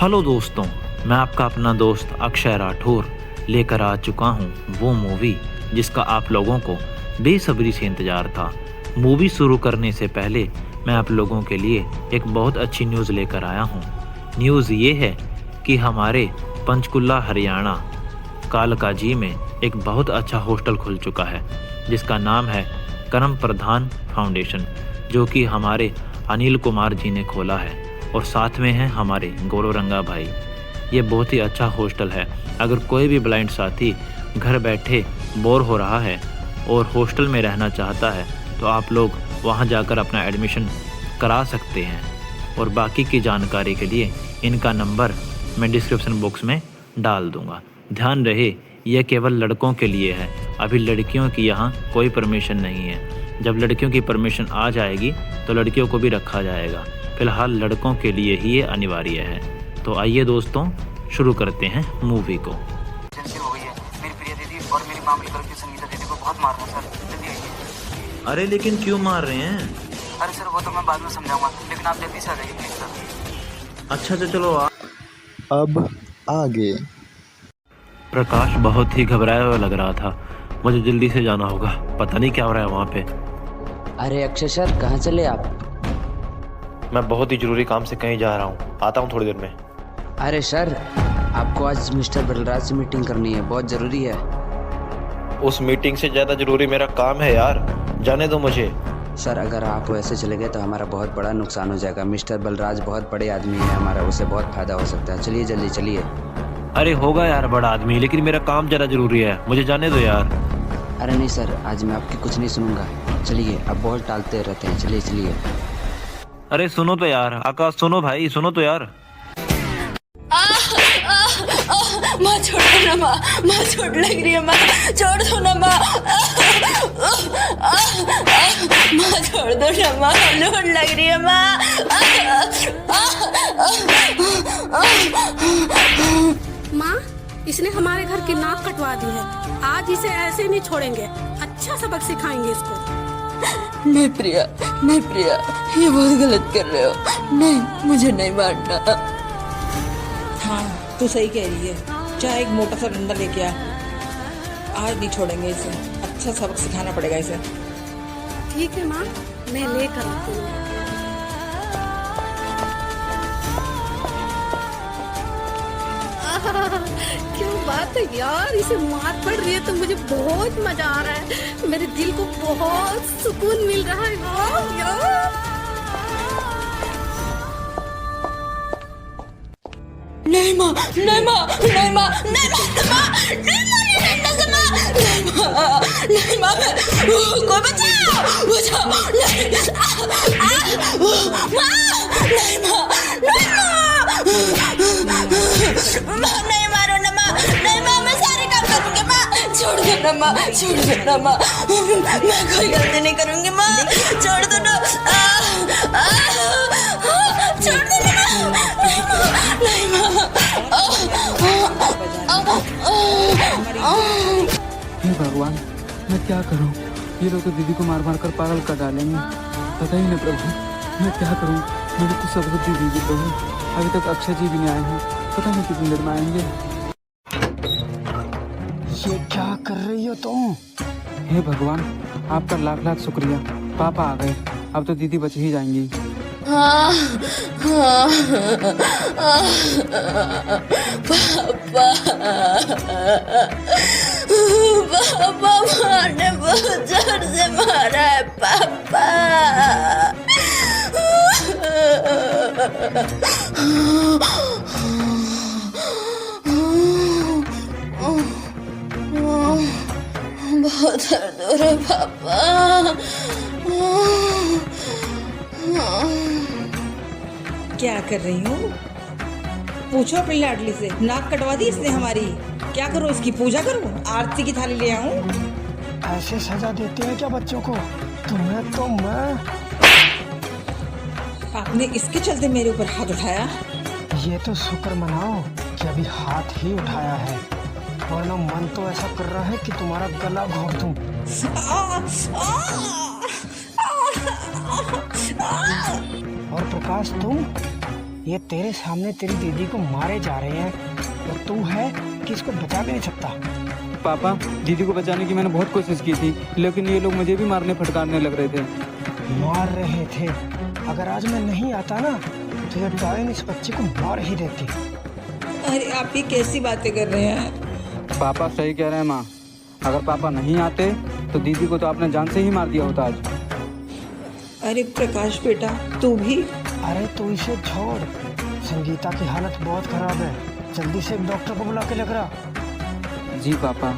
Hello दोस्तों, मैं आपका अपना दोस्त अक्षय राठौर लेकर आ चुका हूँ वो मूवी जिसका आप लोगों को बेसब्री से इंतज़ार था। मूवी शुरू करने से पहले मैं आप लोगों के लिए एक बहुत अच्छी न्यूज़ लेकर आया हूँ। न्यूज़ ये है कि हमारे पंचकुला हरियाणा कालकाजी में एक बहुत अच्छा हॉस्टल खुल चुका है जिसका नाम है करम प्रधान फाउंडेशन, जो कि हमारे अनिल कुमार जी ने खोला है और साथ में हैं हमारे गौरव रंगा भाई। ये बहुत ही अच्छा हॉस्टल है। अगर कोई भी ब्लाइंड साथी घर बैठे बोर हो रहा है और हॉस्टल में रहना चाहता है तो आप लोग वहां जाकर अपना एडमिशन करा सकते हैं। और बाकी की जानकारी के लिए इनका नंबर मैं डिस्क्रिप्शन बॉक्स में डाल दूंगा। ध्यान रहे, यह केवल लड़कों के लिए है। अभी लड़कियों की यहाँ कोई परमिशन नहीं है। जब लड़कियों की परमिशन आ जाएगी तो लड़कियों को भी रखा जाएगा। फिलहाल लड़कों के लिए ही ये अनिवार्य है। तो आइए दोस्तों, शुरू करते हैं मूवी को। हो गई है मेरी प्रिया दीदी और मेरी माँ मिलकर के संगीता दीदी को बहुत मार रहे हैं सर। जल्दी आइए। अरे लेकिन क्यों मार रहे हैं? अरे सर वो तो मैं बाद में समझाऊंगा, लेकिन आप जल्दी से आ जाइए प्लीज सर। अच्छा तो चलो अब आगे। प्रकाश बहुत ही घबराया हुआ लग रहा था। मुझे जल्दी से जाना होगा, पता नहीं क्या हो रहा है वहाँ पे। अरे अक्षय सर, कहाँ चले आप? मैं बहुत ही जरूरी काम से कहीं जा रहा हूँ, आता हूँ थोड़ी देर में। अरे सर, आपको आज मिस्टर बलराज से मीटिंग करनी है, बहुत ज़रूरी है। उस मीटिंग से ज़्यादा जरूरी मेरा काम है यार, जाने दो मुझे। सर अगर आप वैसे चले गए तो हमारा बहुत बड़ा नुकसान हो जाएगा। मिस्टर बलराज बहुत बड़े आदमी है, हमारा उससे बहुत फ़ायदा हो सकता है। चलिए जल्दी चलिए। अरे होगा यार बड़ा आदमी, लेकिन मेरा काम ज़्यादा जरूरी है, मुझे जाने दो यार। अरे नहीं सर, आज मैं आपकी कुछ नहीं सुनूंगा। चलिए, अब बहुत टालते रहते हैं। चलिए चलिए। अरे सुनो तो यार, आकाश सुनो भाई, सुनो तो यार। माँ छोड़ दो ना माँ चोट लग रही है, माँ छोड़ दो ना माँ छोड़ दो ना माँ, चोट लग रही है माँ। माँ, इसने हमारे घर की नाक कटवा दी है। आज इसे ऐसे नहीं छोड़ेंगे, अच्छा सबक सिखाएंगे इसको। नहीं प्रिया, नहीं प्रिया, ये बहुत गलत कर रहे हो। नहीं, मुझे नहीं मारना। हाँ, तू सही कह रही है। चाहे एक मोटा सा डंडा लेके आ, आज नहीं छोड़ेंगे इसे। अच्छा सबक सिखाना पड़ेगा इसे। ठीक है माँ, मैं लेकर आती हूँ। क्या बात है यार, इसे मार पड़ रही है तो मुझे बहुत मजा आ रहा है। मेरे दिल को बहुत सुकून मिल रहा है। वाह यार। नहीं माँ, नहीं माँ, नहीं माँ, नहीं माँ, नहीं माँ, नहीं माँ, कोई बचाओ, बचाओ, नहीं, माँ, नहीं माँ, नहीं माँ, नहीं मारो ना माँ, नहीं माँ, मैं सारे काम करूँगी माँ, छोड़ दो ना माँ, छोड़ दो ना माँ, मैं कोई गलती नहीं करूँगी माँ, छोड़ दो ना, छोड़ दो ना माँ, नहीं माँ, हे भगवान, मैं क्या करूं? ये लोग तो दीदी को मार मार कर पागल कर डालेंगे। पता ही नहीं प्रभु, मैं क्या करूं? मुझे कुछ सद्बुद्धि दीजिए प्रभु। अभी तक अक्षय जी भी नहीं आए हैं, पता नहीं कितनी देर में आएंगे। ये क्या कर रही हो तुम? हे भगवान, आपका लाख लाख शुक्रिया। पापा आ गए, अब तो दीदी बच ही जाएंगी। पापा मारने बहुत जोर से मारा है पापा। बहुत दर्द हो रहा है पापा। क्या कर रही हूँ? पूछो अपनी लाडली से। नाक कटवा दी इसने हमारी। क्या करूँ इसकी? पूजा करूँ? आरती की थाली ले आऊँ? ऐसे सजा देते हैं क्या बच्चों को? तुम्हें तो मैं। आपने इसके चलते मेरे ऊपर हाथ उठाया? ये तो शुक्र मनाओ कि अभी हाथ ही उठाया है, वरना मन तो ऐसा कर रहा है कि तुम्हारा गला घोट दूं। और प्रकाश तुम ये तेरे सामने तेरी दीदी को मारे जा रहे हैं और तू है कि इसको बचा भी नहीं सकता। पापा, दीदी को बचाने की मैंने बहुत कोशिश की थी, लेकिन ये लोग मुझे भी मारने फटकारने लग रहे थे। मार रहे थे? अगर आज मैं नहीं आता ना तो ये डायन इस बच्चे को मार ही देती। अरे आप ये कैसी बातें कर रहे हैं? पापा सही कह रहे हैं माँ, अगर पापा नहीं आते तो दीदी को तो आपने जान से ही मार दिया होता आज। अरे प्रकाश बेटा, तू भी। अरे तू इसे छोड़, संगीता की हालत बहुत खराब है, जल्दी से एक डॉक्टर को बुला के लग रहा। जी पापा।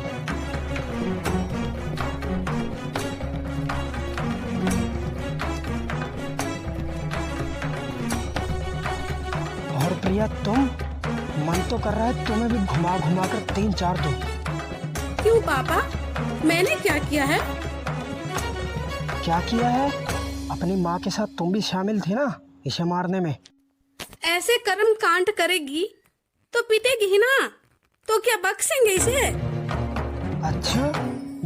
और प्रिया तुम, मन तो कर रहा है तुम्हें भी घुमा घुमा कर 3-4 दूं। क्यों पापा, मैंने क्या किया है? क्या किया है? अपनी माँ के साथ तुम भी शामिल थी ना इसे मारने में। ऐसे कर्म कांड करेगी तो पिटेगी ही ना, तो क्या बख्शेंगे इसे? अच्छा,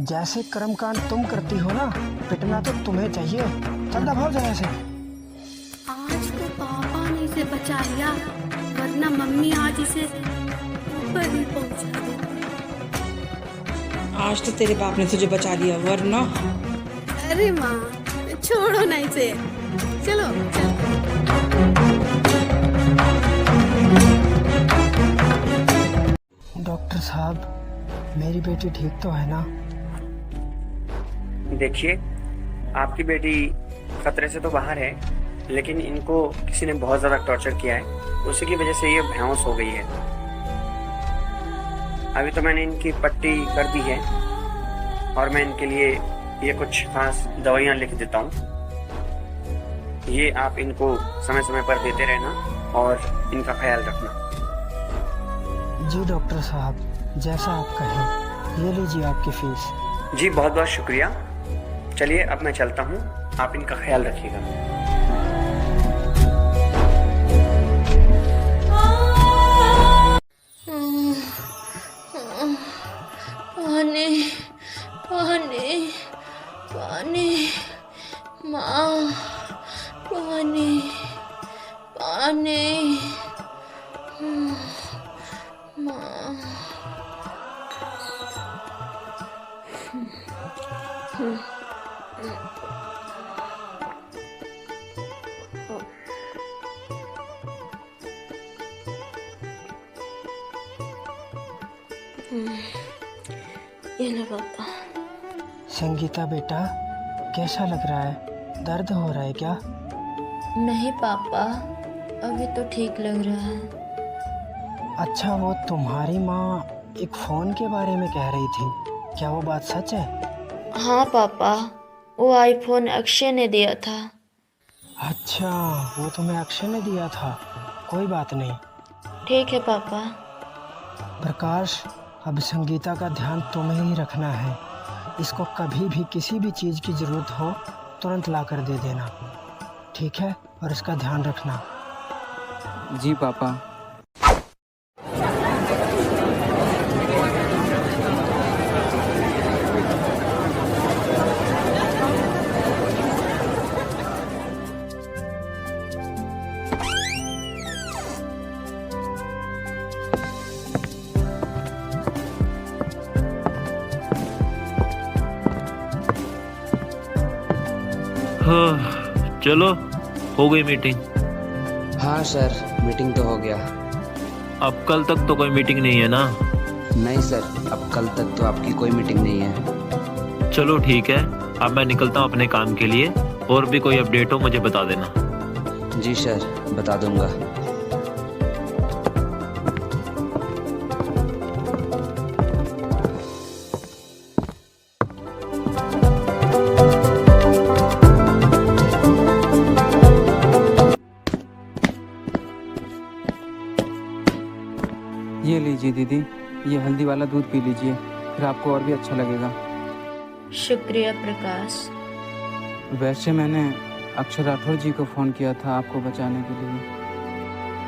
जैसे कर्मकांड तुम करती हो ना, पिटना तो तुम्हें चाहिए। चल दबाओ जरा से। आज तो पापा ने इसे बचा लिया, वरना मम्मी आज इसे ऊपर ही पहुंचा देती। आज तो तेरे बाप ने तुझे बचा लिया, वरना। अरे माँ, छोड़ो ना इसे, चलो चलो। डॉक्टर साहब, मेरी बेटी ठीक तो है ना? देखिए, आपकी बेटी खतरे से तो बाहर है, लेकिन इनको किसी ने बहुत ज़्यादा टॉर्चर किया है, उसी की वजह से ये बेहोश हो गई है। अभी तो मैंने इनकी पट्टी कर दी है और मैं इनके लिए ये कुछ खास दवाइयाँ लिख देता हूँ। ये आप इनको समय समय पर देते रहना और इनका ख्याल रखना। जी डॉक्टर साहब, जैसा आप कहें। ये लीजिए आपकी फीस। जी बहुत बहुत शुक्रिया। चलिए अब मैं चलता हूँ, आप इनका ख्याल रखिएगा। पानी पानी पानी, माँ, पानी पानी, माँ। ये लो पापा। संगीता बेटा, कैसा लग रहा है? दर्द हो रहा है क्या? नहीं पापा, अभी तो ठीक लग रहा है। अच्छा, वो तुम्हारी माँ एक फ़ोन के बारे में कह रही थी, क्या वो बात सच है? हाँ पापा, वो आईफोन अक्षय ने दिया था। अच्छा, वो तुम्हें अक्षय ने दिया था। कोई बात नहीं। ठीक है पापा। प्रकाश, अब संगीता का ध्यान तुम्हें ही रखना है। इसको कभी भी किसी भी चीज़ की ज़रूरत हो तुरंत ला कर दे देना, ठीक है? और इसका ध्यान रखना। जी पापा। हाँ, चलो हो गई मीटिंग। हाँ सर, मीटिंग तो हो गया। अब कल तक तो कोई मीटिंग नहीं है ना? नहीं सर, अब कल तक तो आपकी कोई मीटिंग नहीं है। चलो ठीक है, अब मैं निकलता हूँ अपने काम के लिए। और भी कोई अपडेट हो मुझे बता देना। जी सर, बता दूंगा। ये लीजिए दीदी, ये हल्दी वाला दूध पी लीजिए, फिर आपको और भी अच्छा लगेगा। शुक्रिया प्रकाश। वैसे मैंने अक्षय राठौर जी को फ़ोन किया था आपको बचाने के लिए।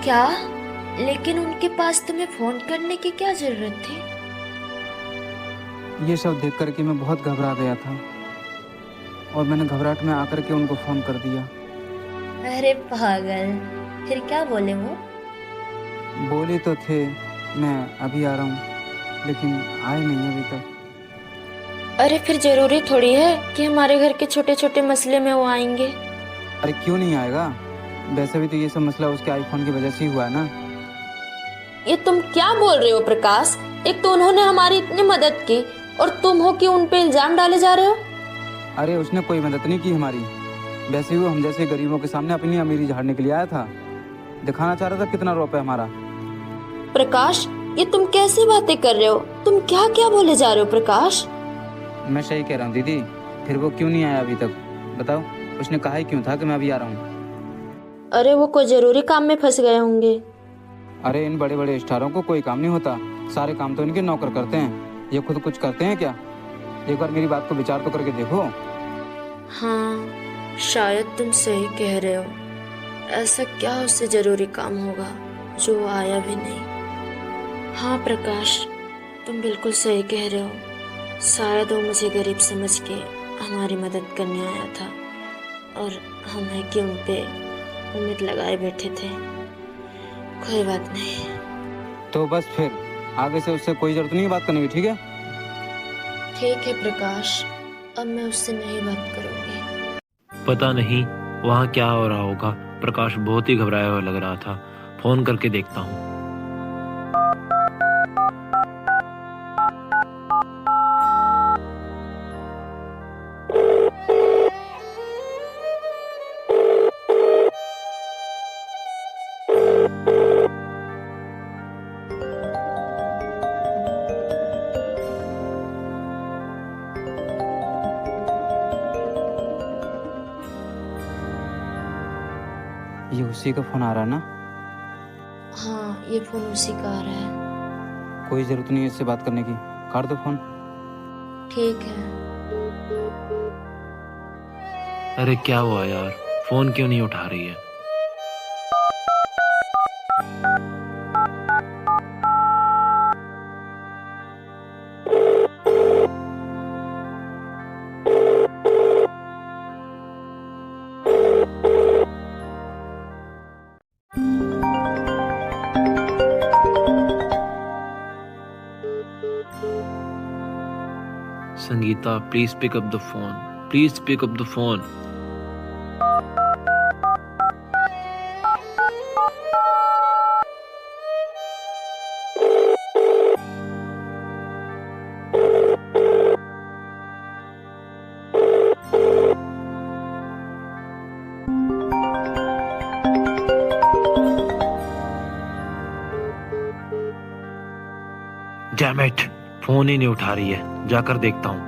क्या? लेकिन उनके पास तुम्हें फोन करने की क्या जरूरत थी? ये सब देख कर के मैं बहुत घबरा गया था और मैंने घबराहट में आकर के उनको फ़ोन कर दिया। अरे पागल, फिर क्या बोले वो? बोले तो थे मैं अभी आ रहा हूँ, लेकिन आए नहीं अभी तक। अरे फिर जरूरी थोड़ी है कि हमारे घर के छोटे छोटे मसले में वो आएंगे। अरे क्यों नहीं आएगा? वैसे भी तो ये सब मसला उसके आईफोन की वजह से ही हुआ है ना। ये तुम क्या बोल रहे हो प्रकाश? एक तो उन्होंने हमारी इतनी मदद की और तुम हो कि उन पे इल्जाम डाले जा रहे हो। अरे उसने कोई मदद नहीं की हमारी, वैसे ही वो हम जैसे गरीबों के सामने अपनी अमीरी झाड़ने के लिए आया था, दिखाना चाह रहा था कितना रोप है हमारा। प्रकाश ये तुम कैसी बातें कर रहे हो? तुम क्या क्या बोले जा रहे हो प्रकाश? मैं सही कह रहा हूँ दीदी, फिर वो क्यों नहीं आया अभी तक बताओ? उसने कहा ही क्यों था कि मैं अभी आ रहा हूँ? अरे वो कोई जरूरी काम में फंस गए होंगे। अरे इन बड़े बड़े स्टारों को कोई काम नहीं होता, सारे काम तो इनके नौकर करते हैं, ये खुद कुछ करते हैं क्या? एक बार मेरी बात को विचार तो करके देखो। हाँ शायद तुम सही कह रहे हो। ऐसा क्या उससे जरूरी काम होगा जो वो आया भी नहीं। हाँ प्रकाश तुम बिल्कुल सही कह रहे हो। शायद वो मुझे गरीब समझ के हमारी मदद करने आया था और हम है कि उन पे उम्मीद लगाए बैठे थे। कोई बात नहीं। तो बस फिर आगे से उससे कोई जरूरत नहीं बात करने की, ठीक है? ठीक है प्रकाश, अब मैं उससे नहीं बात करूँगी। पता नहीं वहाँ क्या हो रहा होगा। प्रकाश बहुत ही घबराया हुआ लग रहा था। फोन करके देखता हूँ। ये उसी का फोन आ रहा है ना? हाँ ये फोन उसी का आ रहा है। कोई जरूरत नहीं है इससे बात करने की, काट दो फोन। ठीक है। अरे क्या हुआ यार, फोन क्यों नहीं उठा रही है? Sangeeta, please pick up the phone, please pick up the phone. Damn it, phone ही नहीं उठा रही है। जाकर देखता हूँ।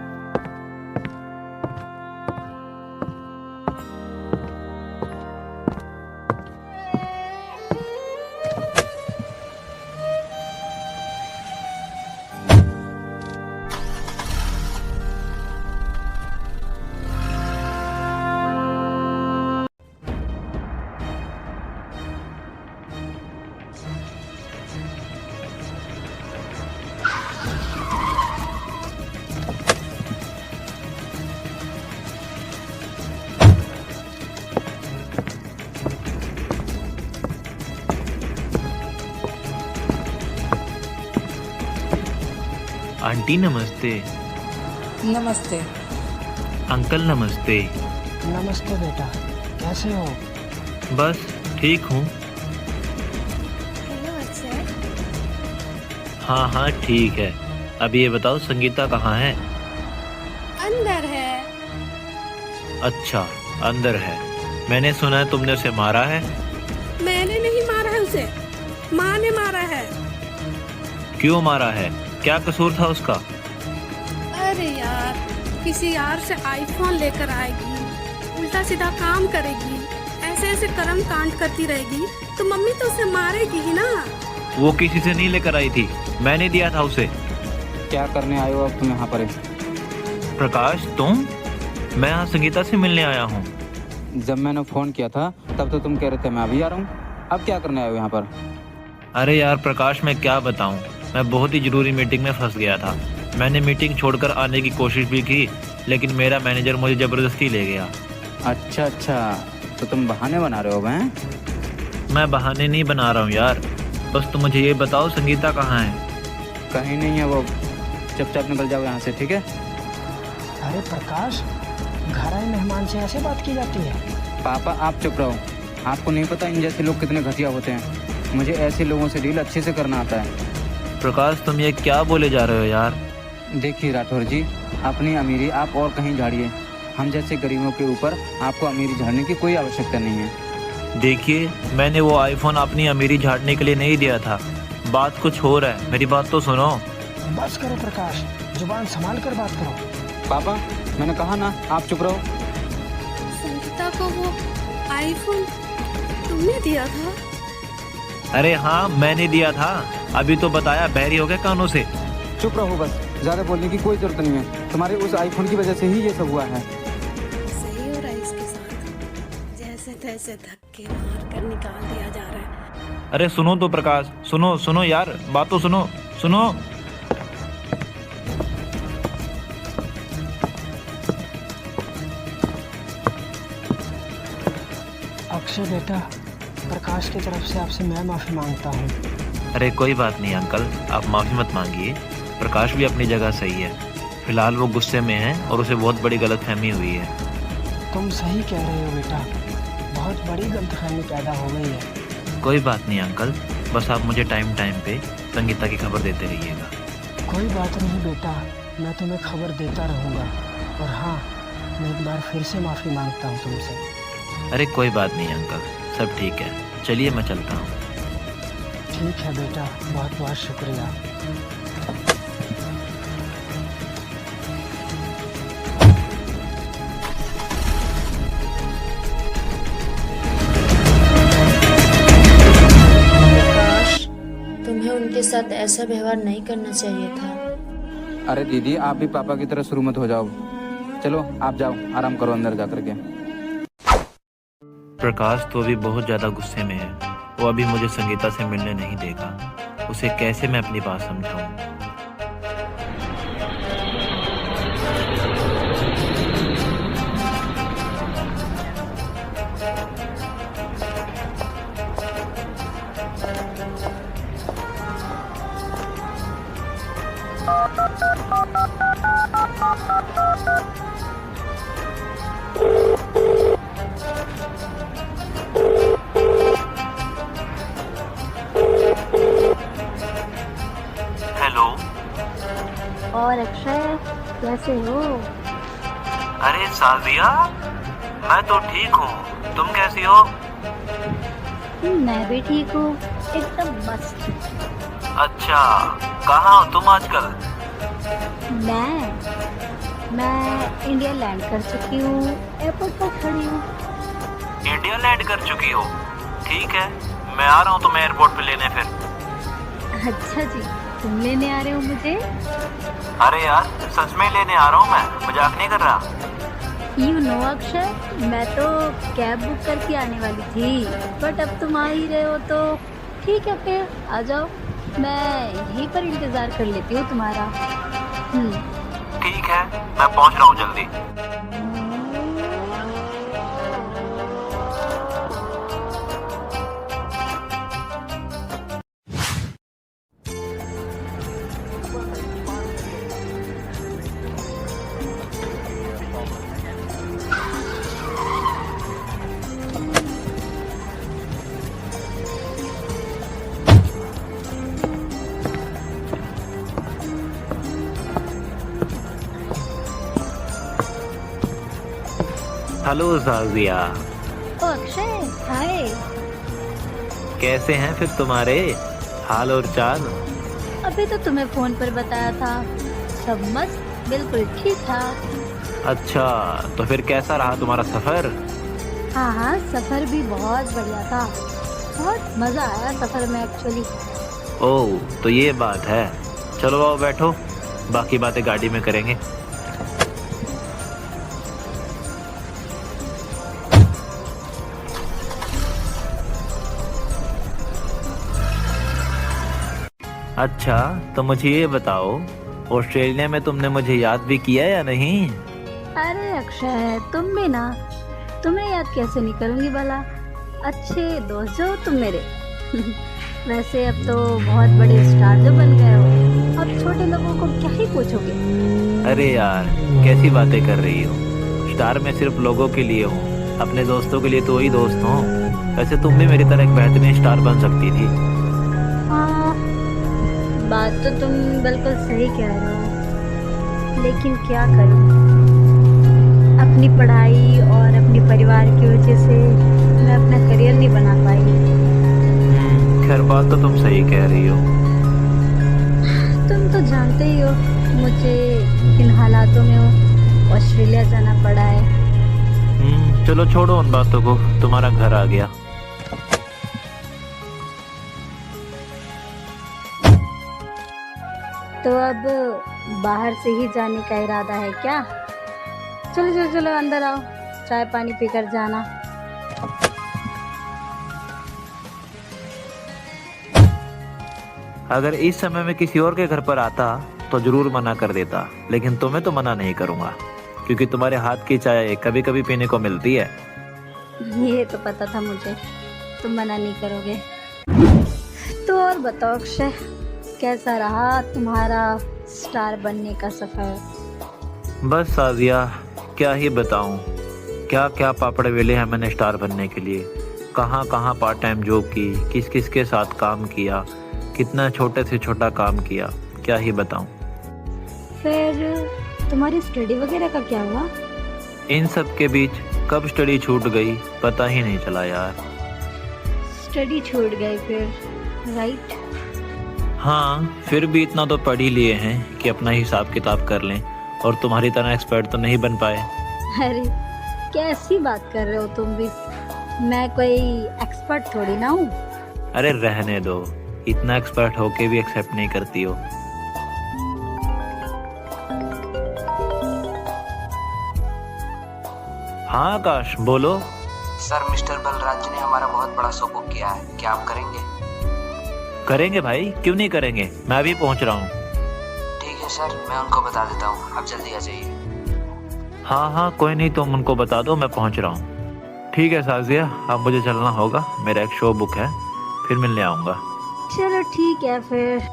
आंटी नमस्ते। नमस्ते। अंकल नमस्ते। नमस्ते बेटा, कैसे हो? बस ठीक हूँ। हाँ हाँ ठीक है। अब ये बताओ संगीता कहाँ है? अंदर है। अच्छा अंदर है। मैंने सुना है तुमने उसे मारा है। मैंने नहीं मारा है उसे, माँ ने मारा है। क्यों मारा है? क्या कसूर था उसका? अरे यार, किसी यार से आईफोन लेकर आएगी, उल्टा सीधा काम करेगी, ऐसे ऐसे कर्म कांड करती रहेगी तो मम्मी तो उसे मारेगी ही ना। वो किसी से नहीं लेकर आई थी, मैंने दिया था उसे। क्या करने आए हो अब तुम यहाँ पर? प्रकाश तुम? मैं यहाँ संगीता से मिलने आया हूँ। जब मैंने फ़ोन किया था तब तो तुम कह रहे थे मैं अभी आ रहा हूँ, अब क्या करने आए हो यहाँ पर? अरे यार प्रकाश मैं क्या बताऊँ, मैं बहुत ही ज़रूरी मीटिंग में फंस गया था। मैंने मीटिंग छोड़कर आने की कोशिश भी की, लेकिन मेरा मैनेजर मुझे ज़बरदस्ती ले गया। अच्छा अच्छा, तो तुम बहाने बना रहे हो हैं? मैं बहाने नहीं बना रहा हूँ यार, बस तुम मुझे ये बताओ संगीता कहाँ है? कहीं नहीं है वो, चुपचाप निकल जाओ यहाँ से, ठीक है? अरे प्रकाश, घर आए मेहमान से ऐसे बात की जाती है? पापा आप चुप रहो, आपको नहीं पता इन जैसे लोग कितने घटिया होते हैं। मुझे ऐसे लोगों से डील अच्छे से करना आता है। प्रकाश तुम ये क्या बोले जा रहे हो यार? देखिए राठौर जी, अपनी अमीरी आप और कहीं झाड़िए, हम जैसे गरीबों के ऊपर आपको अमीरी झाड़ने की कोई आवश्यकता नहीं है। देखिए, मैंने वो आईफोन अपनी अमीरी झाड़ने के लिए नहीं दिया था, बात कुछ हो रहा है, मेरी बात तो सुनो। बस करो प्रकाश, जुबान संभाल कर बात करो। पापा मैंने कहा ना, आप चुप रहो। संगीता को वो आईफोन तुमने दिया था? अरे हाँ मैंने दिया था, अभी तो बताया, बहरी हो गए कानों से। चुप रहो बस, ज़्यादा बोलने की कोई ज़रूरत नहीं है। तुम्हारे उस आईफोन की वजह से ही ये सब हुआ है। सही हो रहा है इसके साथ, जैसे तैसे धक्के मार कर निकाल दिया जा रहा है। अरे सुनो तो प्रकाश, सुनो सुनो यार, बात तो सुनो सुनो। अक्षय बेटा, प्रकाश की तरफ से आपसे मैं माफ़ी मांगता हूँ। अरे कोई बात नहीं अंकल, आप माफ़ी मत मांगिए, प्रकाश भी अपनी जगह सही है। फिलहाल वो गुस्से में है और उसे बहुत बड़ी गलतफहमी हुई है। तुम सही कह रहे हो बेटा, बहुत बड़ी गलतफहमी पैदा हो गई है। कोई बात नहीं अंकल, बस आप मुझे टाइम टाइम पे संगीता की खबर देते रहिएगा। कोई बात नहीं बेटा, मैं तुम्हें खबर देता रहूँगा। और हाँ, मैं एक बार फिर से माफ़ी मांगता हूँ तुमसे। अरे कोई बात नहीं अंकल, सब ठीक है, चलिए मैं चलता हूँ। ठीक है बेटा, बहुत बहुत शुक्रिया। प्रकाश, तुम्हें उनके साथ ऐसा व्यवहार नहीं करना चाहिए था। अरे दीदी, आप भी पापा की तरह शुरू मत हो जाओ। चलो आप जाओ, आराम करो अंदर जा करके। प्रकाश तो अभी बहुत ज़्यादा गुस्से में है, वो अभी मुझे संगीता से मिलने नहीं देगा। उसे कैसे मैं अपनी बात समझाऊं? हेलो। और अक्षय कैसे हो? अरे साजिया, मैं तो ठीक हूँ, तुम कैसी हो? मैं भी ठीक हूँ, एकदम मस्त। अच्छा, कहाँ हो तुम आजकल? मैं इंडिया लैंड कर चुकी हूँ, एयरपोर्ट पर खड़ी हूँ। इंडिया लैंड कर चुकी हो? ठीक है, मैं आ रहा हूँ तुम्हें एयरपोर्ट पे लेने फिर। अच्छा जी, तुम लेने आ रहे हो मुझे? अरे यार, सच में लेने आ रहा हूँ मैं, मजाक नहीं कर रहा। यू नो अक्षय, मैं तो कैब बुक करके आने वाली थी, बट अब तुम आ ही रहे हो तो ठीक है, फिर आ जाओ। मैं यहीं पर इंतज़ार कर लेती हूँ तुम्हारा। ठीक है, मैं पहुँच रहा हूँ जल्दी। हेलो साजिया। ओ अक्षय, हाय। कैसे हैं फिर तुम्हारे हाल और चाल? अभी तो तुम्हें फोन पर बताया था, सब मस्त, बिल्कुल ठीक ठाक। अच्छा, तो फिर कैसा रहा तुम्हारा सफर? हाँ, सफर भी बहुत बढ़िया था, बहुत मजा आया सफर में एक्चुअली। ओह, तो ये बात है। चलो आओ बैठो, बाकी बातें गाड़ी में करेंगे। अच्छा, तो मुझे ये बताओ, ऑस्ट्रेलिया में तुमने मुझे याद भी किया या नहीं? अरे अक्षय, तुम भी ना, तुम्हें याद कैसे नहीं करूंगी भला। अच्छे दोस्त जो हो तुम मेरे। वैसे अब तो बहुत बड़े स्टार जो बन गए हो, अब छोटे लोगों को क्या ही पूछोगे। अरे यार कैसी बातें कर रही हो, स्टार मैं सिर्फ लोगों के लिए हूँ, अपने दोस्तों के लिए तो वही दोस्त हूँ। वैसे तुम भी मेरी तरह एक बेहतरीन स्टार बन सकती थी। हाँ, बात तो तुम बिल्कुल सही कह रहे हो, लेकिन क्या करूँ, अपनी पढ़ाई और अपने परिवार की वजह से मैं अपना करियर नहीं बना पाई। खैर बात तो तुम सही कह रही हो। तुम तो जानते ही हो मुझे किन हालातों में ऑस्ट्रेलिया जाना पड़ा है। चलो छोड़ो उन बातों को, तुम्हारा घर आ गया। तो अब बाहर से ही जाने का इरादा है क्या? चलो चलो चलो अंदर आओ, चाय पानी पीकर जाना। अगर इस समय में किसी और के घर पर आता तो जरूर मना कर देता, लेकिन तुम्हें तो मना नहीं करूंगा, क्योंकि तुम्हारे हाथ की चाय कभी कभी पीने को मिलती है। ये तो पता था मुझे, तुम मना नहीं करोगे। तो और बताओ अक्षय, कैसा रहा तुम्हारा स्टार बनने का सफर? बस साजिया क्या ही बताऊं, क्या क्या पापड़ वेले हैं मैंने स्टार बनने के लिए। कहाँ कहाँ पार्ट टाइम जॉब की, किस किस के साथ काम किया, कितना छोटे से छोटा काम किया, क्या ही बताऊं। फिर तुम्हारी स्टडी वगैरह का क्या हुआ? इन सब के बीच कब स्टडी छूट गई पता ही नहीं चला यार। स्टडी छूट गई फिर, राइट? हाँ, फिर भी इतना तो पढ़ ही लिए हैं कि अपना हिसाब किताब कर लें, और तुम्हारी तरह एक्सपर्ट तो नहीं बन पाए। अरे कैसी बात कर रहे हो तुम भी, मैं कोई एक्सपर्ट थोड़ी ना हूँ। अरे रहने दो, इतना एक्सपर्ट होके भी एक्सेप्ट नहीं करती हो। हाँ आकाश बोलो। सर मिस्टर बलराज ने हमारा बहुत बड़ा शो बुक किया है, क्या आप करेंगे? करेंगे भाई, क्यों नहीं करेंगे, मैं अभी पहुंच रहा हूँ। ठीक है सर, मैं उनको बता देता हूँ, आप जल्दी आ जाइए। हाँ हाँ कोई नहीं, तुम उनको बता दो, मैं पहुंच रहा हूँ। ठीक है साजिया, अब मुझे चलना होगा, मेरा एक शो बुक है, फिर मिलने आऊँगा। चलो ठीक है फिर।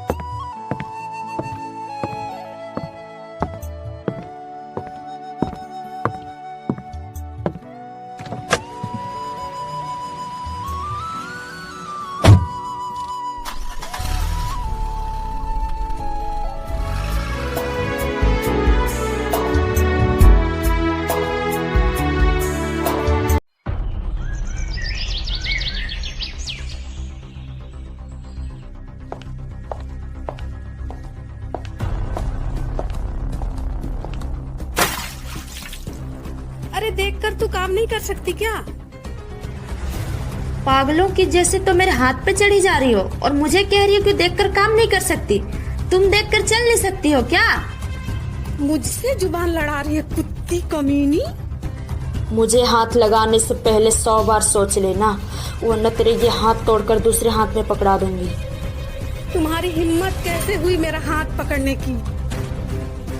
अरे देखकर तू काम नहीं कर सकती क्या? पागलों की जैसे तो मेरे हाथ पे चढ़ी जा रही हो और मुझे कह रही हो कि देखकर काम नहीं कर सकती। तुम देखकर चल नहीं सकती हो क्या? मुझसे जुबान लड़ा रही है कुत्ती कमीनी। मुझे हाथ लगाने से पहले 100 बार सोच लेना, वरना तेरे ये हाथ तोड़कर दूसरे हाथ में पकड़ा दूंगी। तुम्हारी हिम्मत कैसे हुई मेरा हाथ पकड़ने की?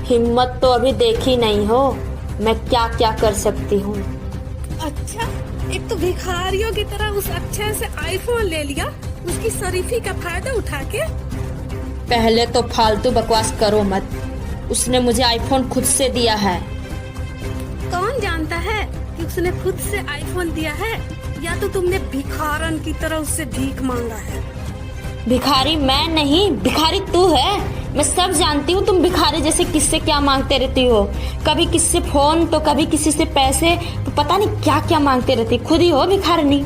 हिम्मत तो अभी देखी नहीं हो, मैं क्या क्या कर सकती हूँ। अच्छा, एक तो भिखारियों की तरह उस अक्षय से आईफोन ले लिया, उसकी शरीफी का फायदा उठा के। पहले तो फालतू बकवास करो मत, उसने मुझे आईफोन खुद से दिया है। कौन जानता है कि उसने खुद से आईफोन दिया है, या तो तुमने भिखारन की तरह उससे भीख मांगा है। भिखारी मैं नहीं, भिखारी तू है। मैं सब जानती हूँ तुम भिखारी जैसे किससे क्या मांगते रहती हो, कभी किससे फोन तो कभी किसी से पैसे, तो पता नहीं क्या क्या मांगते रहती, खुद ही हो भिखारनी।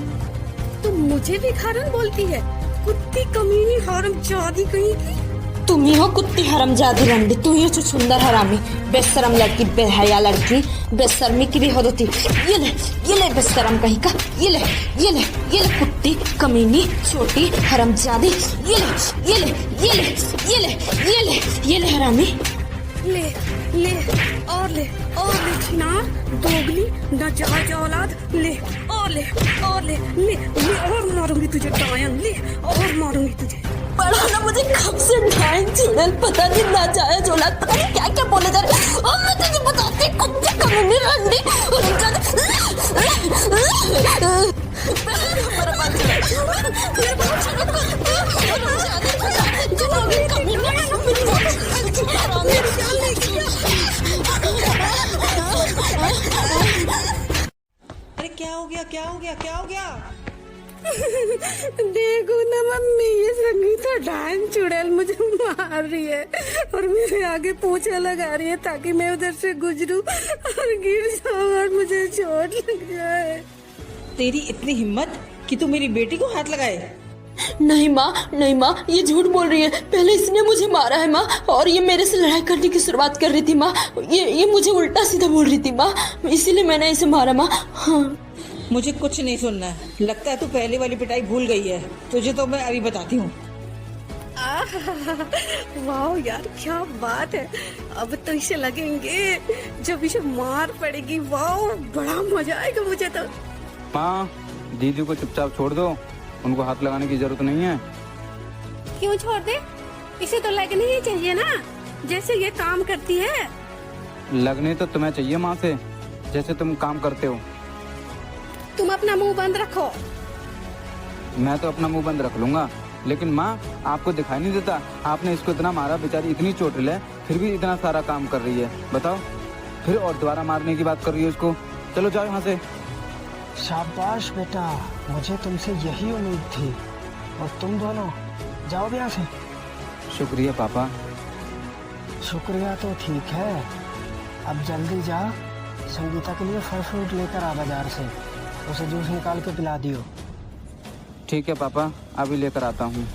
तुम मुझे भिखारन बोलती है? कुत्ती कमीनी हरामजादी कहीं की। तुम ही हो कुत्ती हरामजादी रंडी, तू ही हो सुंदर हरामी, बेशरम लड़की, बेहया लड़की, बेशर्मी की भी हद होती। ये ले बेशरम कहीं का, ये ले कुत्ती कमीनी छोटी हरामजादी, ये ले हरामी। ले और छिनार दोगली नाजायज औलाद, ले और मारूंगी तुझे डायन, ले और मारूंगी तुझे। पढ़ा ना मुझे कब से डायन चुड़ैल, पता नहीं नाजायज औलाद, पता नहीं क्या क्या बोले जा रहे। और मैं तुझे बताती कुत्ती कमीनी रंडी। अरे क्या हो गया, क्या हो गया, क्या हो गया? देखो ना मम्मी, ये संगीता डांस चुड़ैल मुझे मार रही है और मेरे आगे पोछा लगा रही है ताकि मैं उधर से गुजरूं और गिर जाऊं और मुझे चोट लग जाए। तेरी इतनी हिम्मत कि तू मेरी बेटी को हाथ लगाए? नहीं माँ, नहीं माँ, ये झूठ बोल रही है। पहले इसने मुझे मारा है माँ, और ये मेरे से लड़ाई करने की शुरुआत कर रही थी माँ। ये मुझे उल्टा सीधा बोल रही थी माँ, इसीलिए मैंने इसे मारा माँ। हाँ। मुझे कुछ नहीं सुनना है। लगता है तू पहले वाली पिटाई भूल गई है। तुझे तो मैं अभी बताती हूँ। वाह यार, क्या बात है। अब तो इसे लगेंगे जब इसे मार पड़ेगी। वाह, बड़ा मजा आएगा मुझे तो। माँ, दीदी को चुपचाप छोड़ दो, उनको हाथ लगाने की जरूरत नहीं है। क्यों छोड़ दे? इसे तो लगनी ही चाहिए ना, जैसे ये काम करती है। लगने तो तुम्हें चाहिए माँ से, जैसे तुम काम करते हो। तुम अपना मुंह बंद रखो। मैं तो अपना मुंह बंद रख लूंगा, लेकिन माँ आपको दिखाई नहीं देता? आपने इसको इतना मारा, बेचारी इतनी चोटिल है, फिर भी इतना सारा काम कर रही है। बताओ, फिर और दोबारा मारने की बात कर रही है उसको। चलो जाओ यहाँ से। शाबाश बेटा, मुझे तुमसे यही उम्मीद थी। और तुम दोनों जाओ यहाँ से। शुक्रिया पापा। शुक्रिया तो ठीक है, अब जल्दी जा, संगीता के लिए फल फ्रूट लेकर आ बाजार से, उसे जूस निकाल के पिला दियो। ठीक है पापा, अभी लेकर आता हूँ।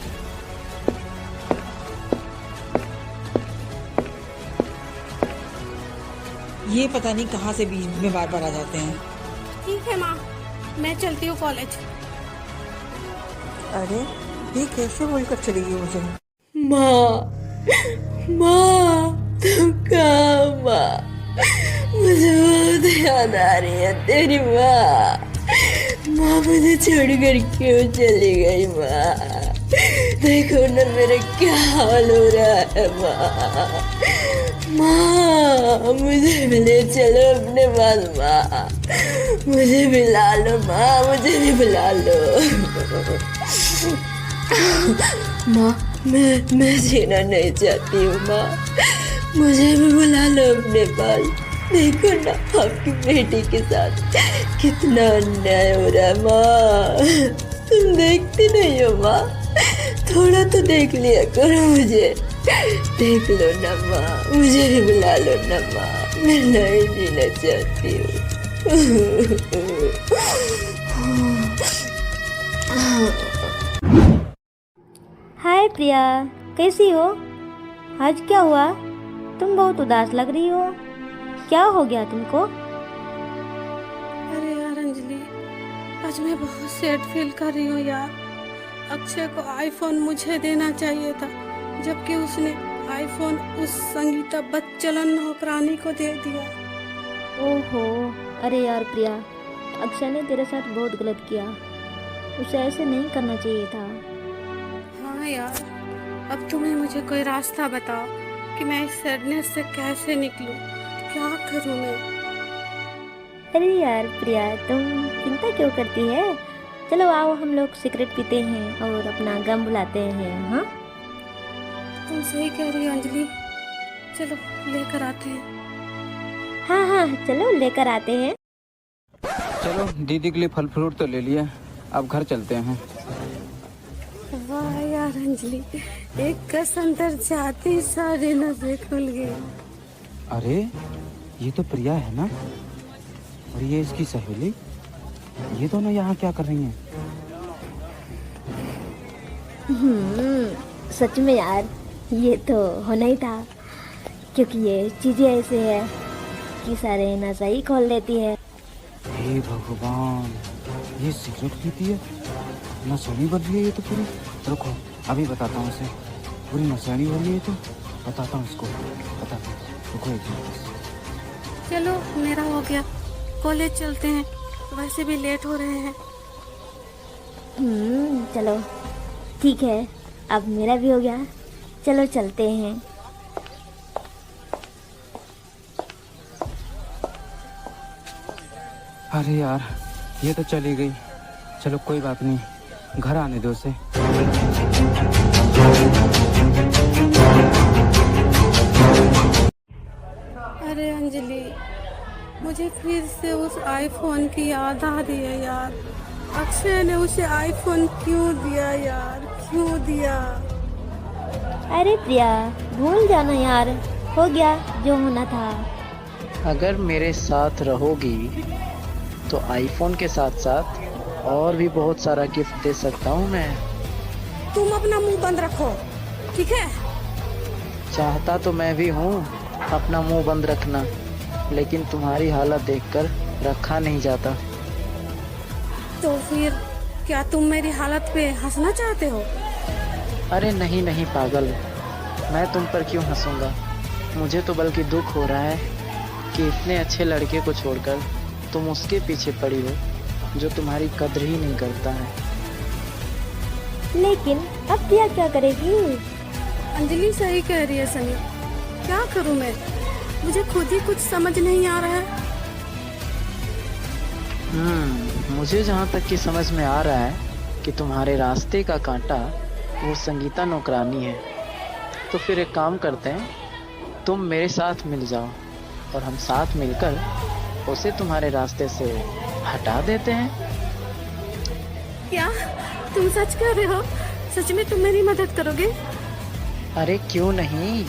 ये पता नहीं कहाँ से बीच में बार बार आ जाते हैं। ठीक है माँ, मैं चलती हूँ कॉलेज। अरे ये कैसे बोलकर चली गई मुझे? माँ, माँ, तुम कहाँ माँ? मुझे बहुत याद आ रही है तेरी माँ। माँ मुझे छोड़कर क्यों चली गई माँ? देखो ना मेरा क्या हाल हो रहा है माँ। माँ मुझे भी ले चलो अपने पास माँ, मुझे भी ला लो माँ, मुझे भी बुला लो। माँ मैं जीना नहीं चाहती हूँ माँ, मुझे भी बुला लो अपने पास। देखो ना आपकी बेटी के साथ कितना अन्याय हो रहा है माँ, तुम देखती नहीं हो माँ? थोड़ा तो देख लिया करो मुझे। देख लो ना माँ, मुझे भी बुला लो ना माँ, मैं नहीं जीना चाहती हूँ। हाय प्रिया, कैसी हो? आज क्या हुआ? तुम बहुत उदास लग रही हो, क्या हो गया तुमको? अरे यार अंजलि, आज मैं बहुत सैड फील कर रही हूँ यार। अक्षय को आईफोन मुझे देना चाहिए था, जबकि उसने आईफोन उस संगीता बच्चलन नौकरानी को दे दिया। ओहो, अरे यार प्रिया, अक्षय ने तेरे साथ बहुत गलत किया, उसे ऐसे नहीं करना चाहिए था। हाँ यार, अब तुम्हें मुझे कोई रास्ता बताओ कि मैं इस सैडनेस से कैसे निकलूं, क्या करूं मैं? अरे यार प्रिया, तुम चिंता क्यों करती है? चलो आओ, हम लोग सिगरेट पीते हैं और अपना गम भुलाते हैं। हाँ, तुम सही कह रही हो अंजलि, चलो लेकर आते हैं। हाँ हाँ, चलो लेकर आते हैं। चलो, दीदी के लिए फल फ्रूट तो ले लिया, अब घर चलते हैं। वाह यार अंजलि, एक कस अंदर जाते ही सारे नसें खुल गई। अरे ये तो प्रिया है ना, और ये इसकी सहेली, ये दोनों यहाँ क्या कर रही हैं? सच में यार, ये तो होना ही था, क्योंकि ये चीजें ऐसे है कि सारे नशा ही खोल लेती है। हे भगवान, ये सिगरेट पीती है, नशेड़ी बन रही है ये तो पूरी। रुको, अभी बताता हूँ इसे, पूरी नशेड़ी हो रही है तो बताता हूँ इसको, बताता हूँ। रुको एक मिनट। चलो मेरा हो गया, कॉलेज चलते हैं, वैसे भी लेट हो रहे हैं। चलो ठीक है, अब मेरा भी हो गया, चलो चलते हैं। अरे यार, ये तो चली गई, चलो कोई बात नहीं, घर आने दो उसे। अरे अंजलि, मुझे फिर से उस आईफोन की याद आ रही है यार। अक्षय ने उसे आईफोन क्यों दिया यार, क्यों दिया? अरे प्रिया, भूल जाना यार, हो गया जो होना था। अगर मेरे साथ रहोगी तो आईफोन के साथ साथ और भी बहुत सारा गिफ्ट दे सकता हूँ मैं। तुम अपना मुंह बंद रखो, ठीक है? चाहता तो मैं भी हूँ अपना मुंह बंद रखना, लेकिन तुम्हारी हालत देखकर रखा नहीं जाता। तो फिर क्या तुम मेरी हालत पे हंसना चाहते हो? अरे नहीं नहीं पागल, मैं तुम पर क्यों हंसूंगा। मुझे तो बल्कि दुख हो रहा है कि इतने अच्छे लड़के को छोड़कर तुम उसके पीछे पड़ी हो जो तुम्हारी कदर ही नहीं करता है। लेकिन अब प्रिया क्या करेगी? अंजलि सही कह रही है सनी, क्या करूं मैं? मुझे खुद ही कुछ समझ नहीं आ रहा है। मुझे जहाँ तक कि समझ में आ रहा है कि तुम्हारे रास्ते का कांटा वो संगीता नौकरानी है। तो फिर एक काम करते हैं, तुम मेरे साथ मिल जाओ और हम साथ मिलकर उसे तुम्हारे रास्ते से हटा देते हैं। क्या तुम सच कह रहे हो? सच में तुम मेरी मदद करोगे? अरे क्यों नहीं,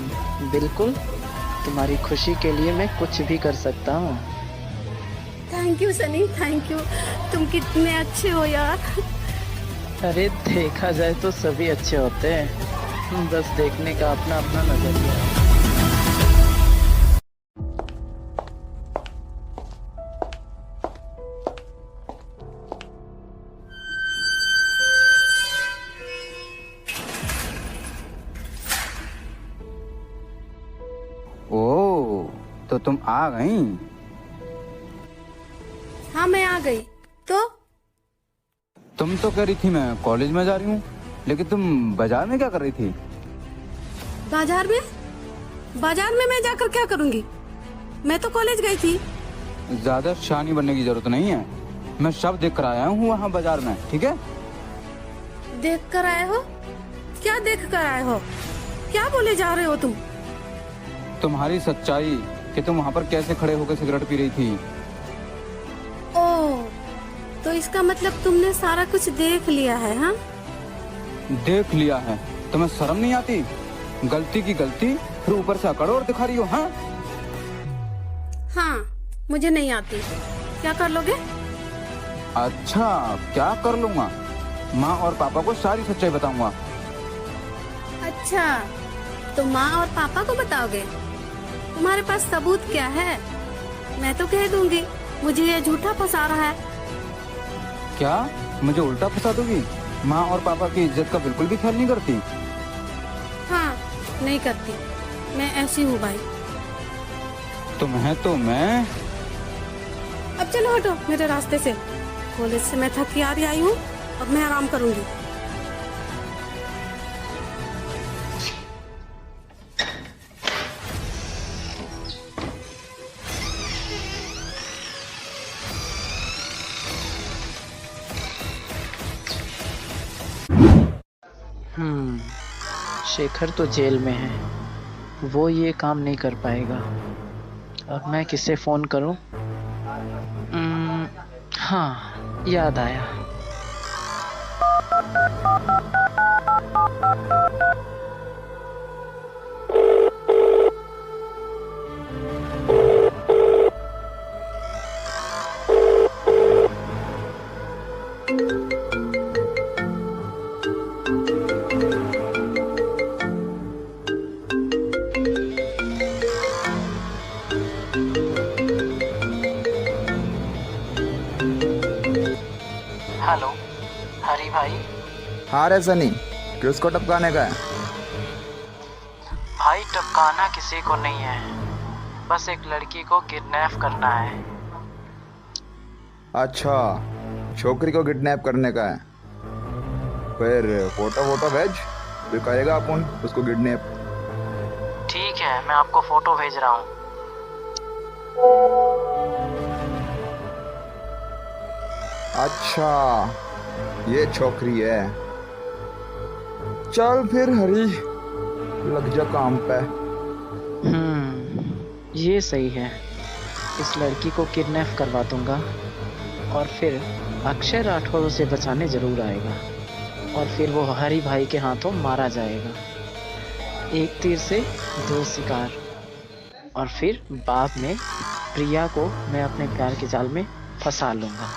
बिल्कुल, तुम्हारी खुशी के लिए मैं कुछ भी कर सकता हूँ। Thank you Sunny, thank you. तुम कितने अच्छे हो यार। अरे देखा जाए तो सभी अच्छे होते हैं, बस देखने का अपना अपना नजरिया है। ओह, तो तुम आ गई। हाँ मैं आ गई। तो तुम तो कह रही थी मैं कॉलेज में जा रही हूँ, लेकिन तुम बाजार में क्या कर रही थी? बाजार में? बाजार में मैं जाकर क्या करूंगी? मैं तो कॉलेज गई थी। ज्यादा शानी बनने की जरूरत नहीं है, मैं सब देख कर आया हूँ वहाँ बाजार में, ठीक है? देख कर आए हो? क्या देख कर आए हो? क्या बोले जा रहे हो तुम? तुम्हारी सच्चाई कि तुम वहाँ पर कैसे खड़े होकर सिगरेट पी रही थी। ओह, तो इसका मतलब तुमने सारा कुछ देख लिया है? हाँ, देख लिया है। तुम्हें शर्म नहीं आती? गलती की गलती, फिर ऊपर से अकड़ और दिखा रही हो। हाँ हाँ, मुझे नहीं आती। क्या कर लोगे? अच्छा, क्या कर लूंगा? माँ और पापा को सारी सच्चाई बताऊंगा। अच्छा, तो माँ और पापा को बताओगे? तुम्हारे पास सबूत क्या है? मैं तो कह दूंगी मुझे ये झूठा फंसा रहा है। क्या मुझे उल्टा फंसा दोगी? माँ और पापा की इज्जत का बिल्कुल भी ख्याल नहीं करती? हाँ, नहीं करती। मैं ऐसी हूँ भाई। तुम्हें तो मैं। अब चलो हटो मेरे रास्ते से। कॉलेज से मैं थक हारी आई हूँ, अब मैं आराम करूंगी। शेखर तो जेल में है, वो ये काम नहीं कर पाएगा। अब मैं किसे फ़ोन करूं? हाँ, याद आया। हेलो, हरी भाई। हाँ रे सनी, किसको टपकाने का है? भाई टपकाना किसी को नहीं है, बस एक लड़की को किडनैप करना है। अच्छा, छोकरी को किडनैप करने का है। फिर फोटो भेज, फिर करेगा अपन उसको किडनैप। ठीक है, मैं आपको फोटो भेज रहा हूँ। अच्छा, ये छोकरी है। चल फिर हरी, लग जा काम पे। ये सही है। इस लड़की को किडनैप करवा दूंगा और फिर अक्षय राठौर उसे बचाने जरूर आएगा और फिर वो हरी भाई के हाथों मारा जाएगा। एक तीर से दो शिकार। और फिर बाद में प्रिया को मैं अपने प्यार के जाल में फंसा लूंगा।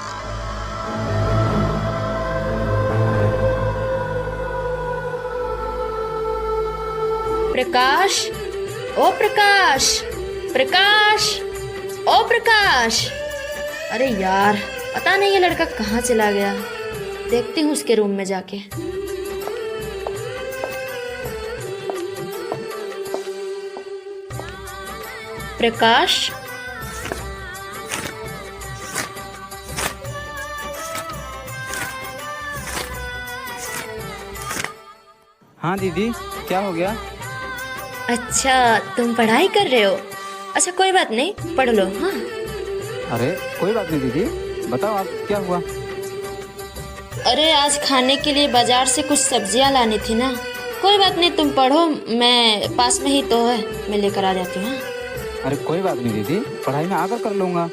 प्रकाश, ओ प्रकाश, प्रकाश, ओ प्रकाश। अरे यार, पता नहीं ये लड़का कहाँ चला गया। देखती हूँ उसके रूम में जाके। प्रकाश, हाँ दीदी, क्या हो गया? अच्छा तुम पढ़ाई कर रहे हो? अच्छा कोई बात नहीं, पढ़ लो। हाँ अरे कोई बात नहीं दीदी, बताओ आप क्या हुआ? अरे आज खाने के लिए बाजार से कुछ सब्जियां लानी थी ना। कोई बात नहीं, तुम पढ़ो, मैं पास में ही तो है, मैं लेकर आ जाती हूँ। अरे कोई बात नहीं दीदी, पढ़ाई में आकर कर लूँगा।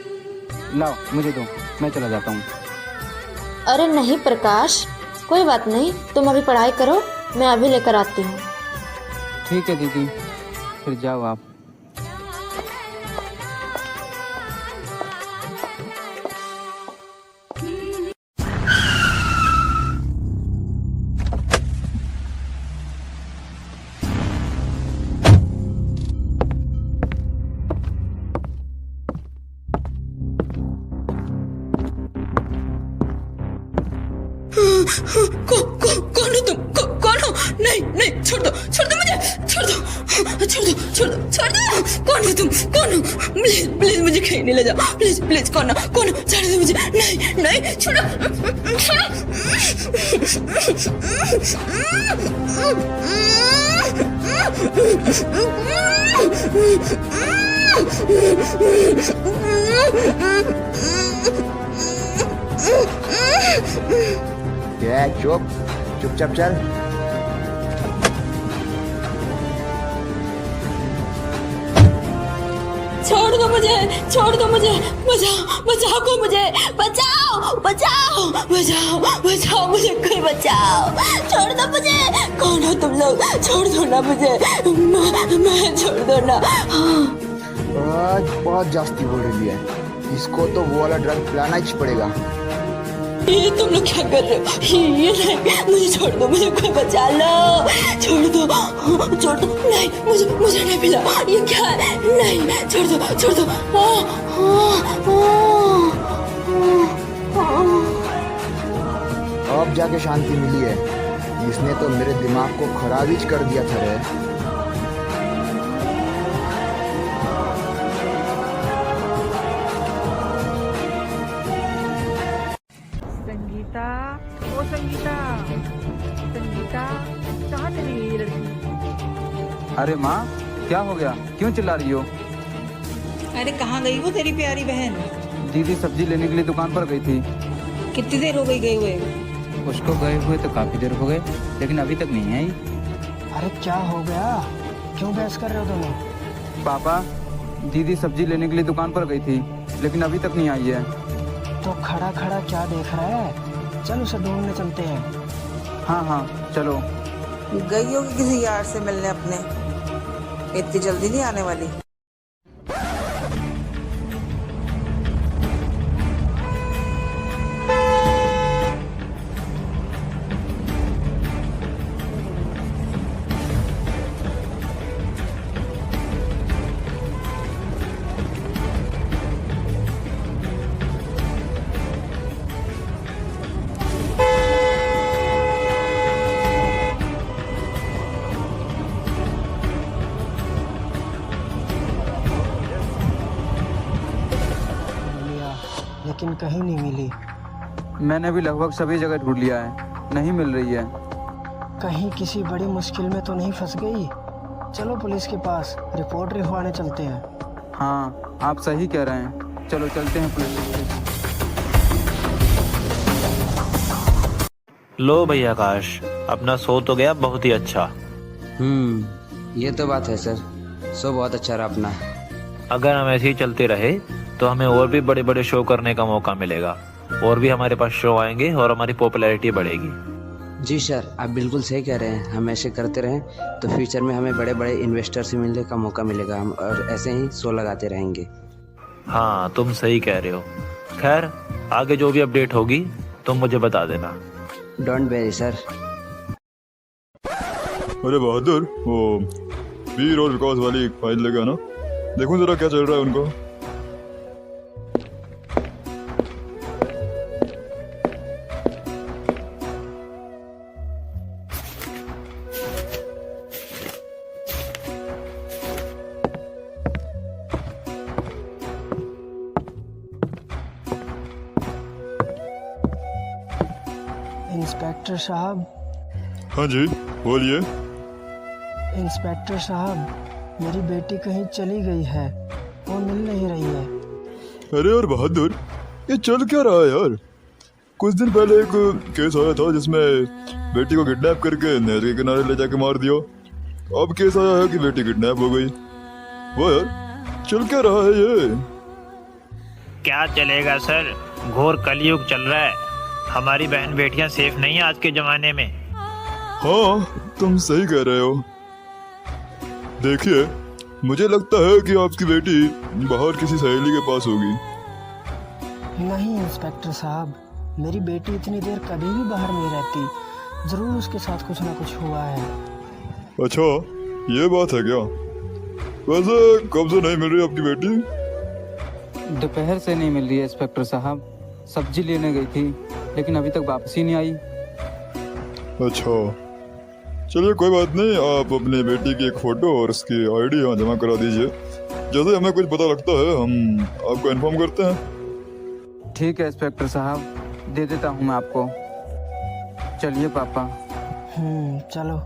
लाओ मुझे दो, मैं चला जाता हूँ। अरे नहीं प्रकाश, कोई बात नहीं, तुम अभी पढ़ाई करो, मैं अभी लेकर आती हूँ। ठीक है दीदी, फिर जाओ आप। कौन हो तुम? कौन हो? नहीं नहीं, छोड़ दो मुझे, छोड़ दो। कौन हो तुम? कौन हो? प्लीज मुझे कहीं नहीं ले जाओ, प्लीज। कौन हो? छोड़ दो मुझे। नहीं छोड़ो। क्या चुपचाप चल। छोड़ दो मुझे, बचाओ मुझे, मुझे कोई बचाओ। छोड़ दो मुझे। कौन हो तुम लोग? छोड़ दो ना मुझे, मैं छोड़ दो ना। आज बहुत जास्ती हो रही है, इसको तो वो वाला ड्रग पिलाना ही पड़ेगा। ये तुम लोग क्या कर रहे हो? ये नहीं, मुझे छोड़ दो, मुझे कोई बचा लो। छोड़ दो। नहीं, मुझे नहीं पिला। ये क्या है? नहीं, छोड़ दो। अब जाके शांति मिली है। इसने तो मेरे दिमाग को खराब ही कर दिया था रे। संगीता, कहाँ चली गई ये लड़की? अरे माँ, क्या हो गया? क्यों चिल्ला रही हो? अरे कहाँ गई वो तेरी प्यारी बहन? दीदी सब्जी लेने के लिए दुकान पर गई थी। कितनी देर हो गई गए हुए? उसको गए हुए तो काफी देर हो गए, लेकिन अभी तक नहीं आई। अरे क्या हो गया? क्यों बहस कर रहे हो दोनों? पापा, दीदी सब्जी लेने के लिए दुकान पर गई थी, लेकिन अभी तक नहीं आई है। तो खड़ा क्या देख रहा है? चल उसे ढूंढने चलते हैं। हाँ चलो। गई होगी किसी यार से मिलने अपने, इतनी जल्दी नहीं आने वाली। लेकिन कहीं नहीं मिली। मैंने भी लगभग सभी जगह ढूंढ लिया है, नहीं मिल रही है। कहीं किसी बड़ी मुश्किल में तो नहीं फंस गई? चलो पुलिस के पास रिपोर्ट लिखवाने चलते हैं। हाँ, आप सही कह रहे हैं, चलो चलते हैं पुलिस स्टेशन। लो भैया आकाश, अपना शो तो गया बहुत ही अच्छा। ये तो बात है सर, शो बहुत अच्छा रहा अपना। अगर हम ऐसे ही चलते रहे तो हमें और भी बड़े बड़े शो करने का मौका मिलेगा, और भी हमारे पास शो आएंगे और हमारी पॉपुलैरिटी बढ़ेगी। जी सर, आप बिल्कुल सही कह रहे हैं। हम ऐसे करते रहें तो फ्यूचर में हमें बड़े बड़े इन्वेस्टर से मिलने का मौका मिलेगा, हम और ऐसे ही शो लगाते रहेंगे। हाँ, तुम सही कह रहे हो। खैर, आगे जो भी अपडेट होगी तुम मुझे बता देना। Don't very sir. अरे बहादुर, वो वीर और विकास वाली एक फाइल लगा ना, देखो जरा क्या चल रहा है उनको। इंस्पेक्टर साहब। हाँ जी, बोलिए। इंस्पेक्टर साहब, मेरी बेटी कहीं चली गई है, वो मिल नहीं रही है। अरे यार बहादुर, ये चल क्या रहा है यार? कुछ दिन पहले एक केस आया था जिसमें बेटी को किडनैप करके नहर के किनारे ले जाके मार दिया। अब केस आया है कि बेटी किडनैप हो गई। वो यार, चल क्या रहा है ये? क्या चलेगा सर, घोर कलयुग चल रहा है। हमारी बहन बेटियां सेफ नहीं है आज के जमाने में। हाँ, तुम सही कह रहे हो। देखिए, मुझे लगता है कि आपकी बेटी बाहर किसी सहेली के पास होगी। नहीं इंस्पेक्टर साहब, मेरी बेटी इतनी देर कभी भी बाहर नहीं रहती। जरूर उसके साथ कुछ ना कुछ हुआ है। अच्छा, ये बात है क्या? वैसे कब से नहीं मिल रही आपकी बेटी? दोपहर से नहीं मिल रही है इंस्पेक्टर साहब। सब्जी लेने गई थी लेकिन अभी तक वापस ही नहीं आई। अच्छा, चलिए कोई बात नहीं, आप अपनी बेटी की एक फ़ोटो और उसकी आईडी यहाँ जमा करा दीजिए। जैसे हमें कुछ पता लगता है हम आपको इन्फॉर्म करते हैं। ठीक है इंस्पेक्टर साहब, दे देता हूँ मैं आपको। चलिए पापा। चलो।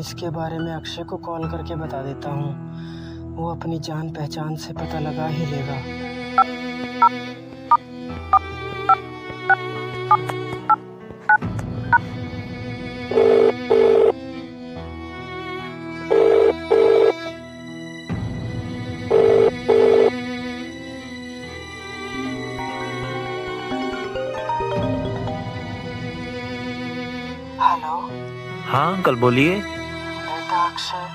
इसके बारे में अक्षय को कॉल करके बता देता हूँ, वो अपनी जान पहचान से पता लगा ही लेगा। हेलो। हाँ अंकल, बोलिए। अक्षय,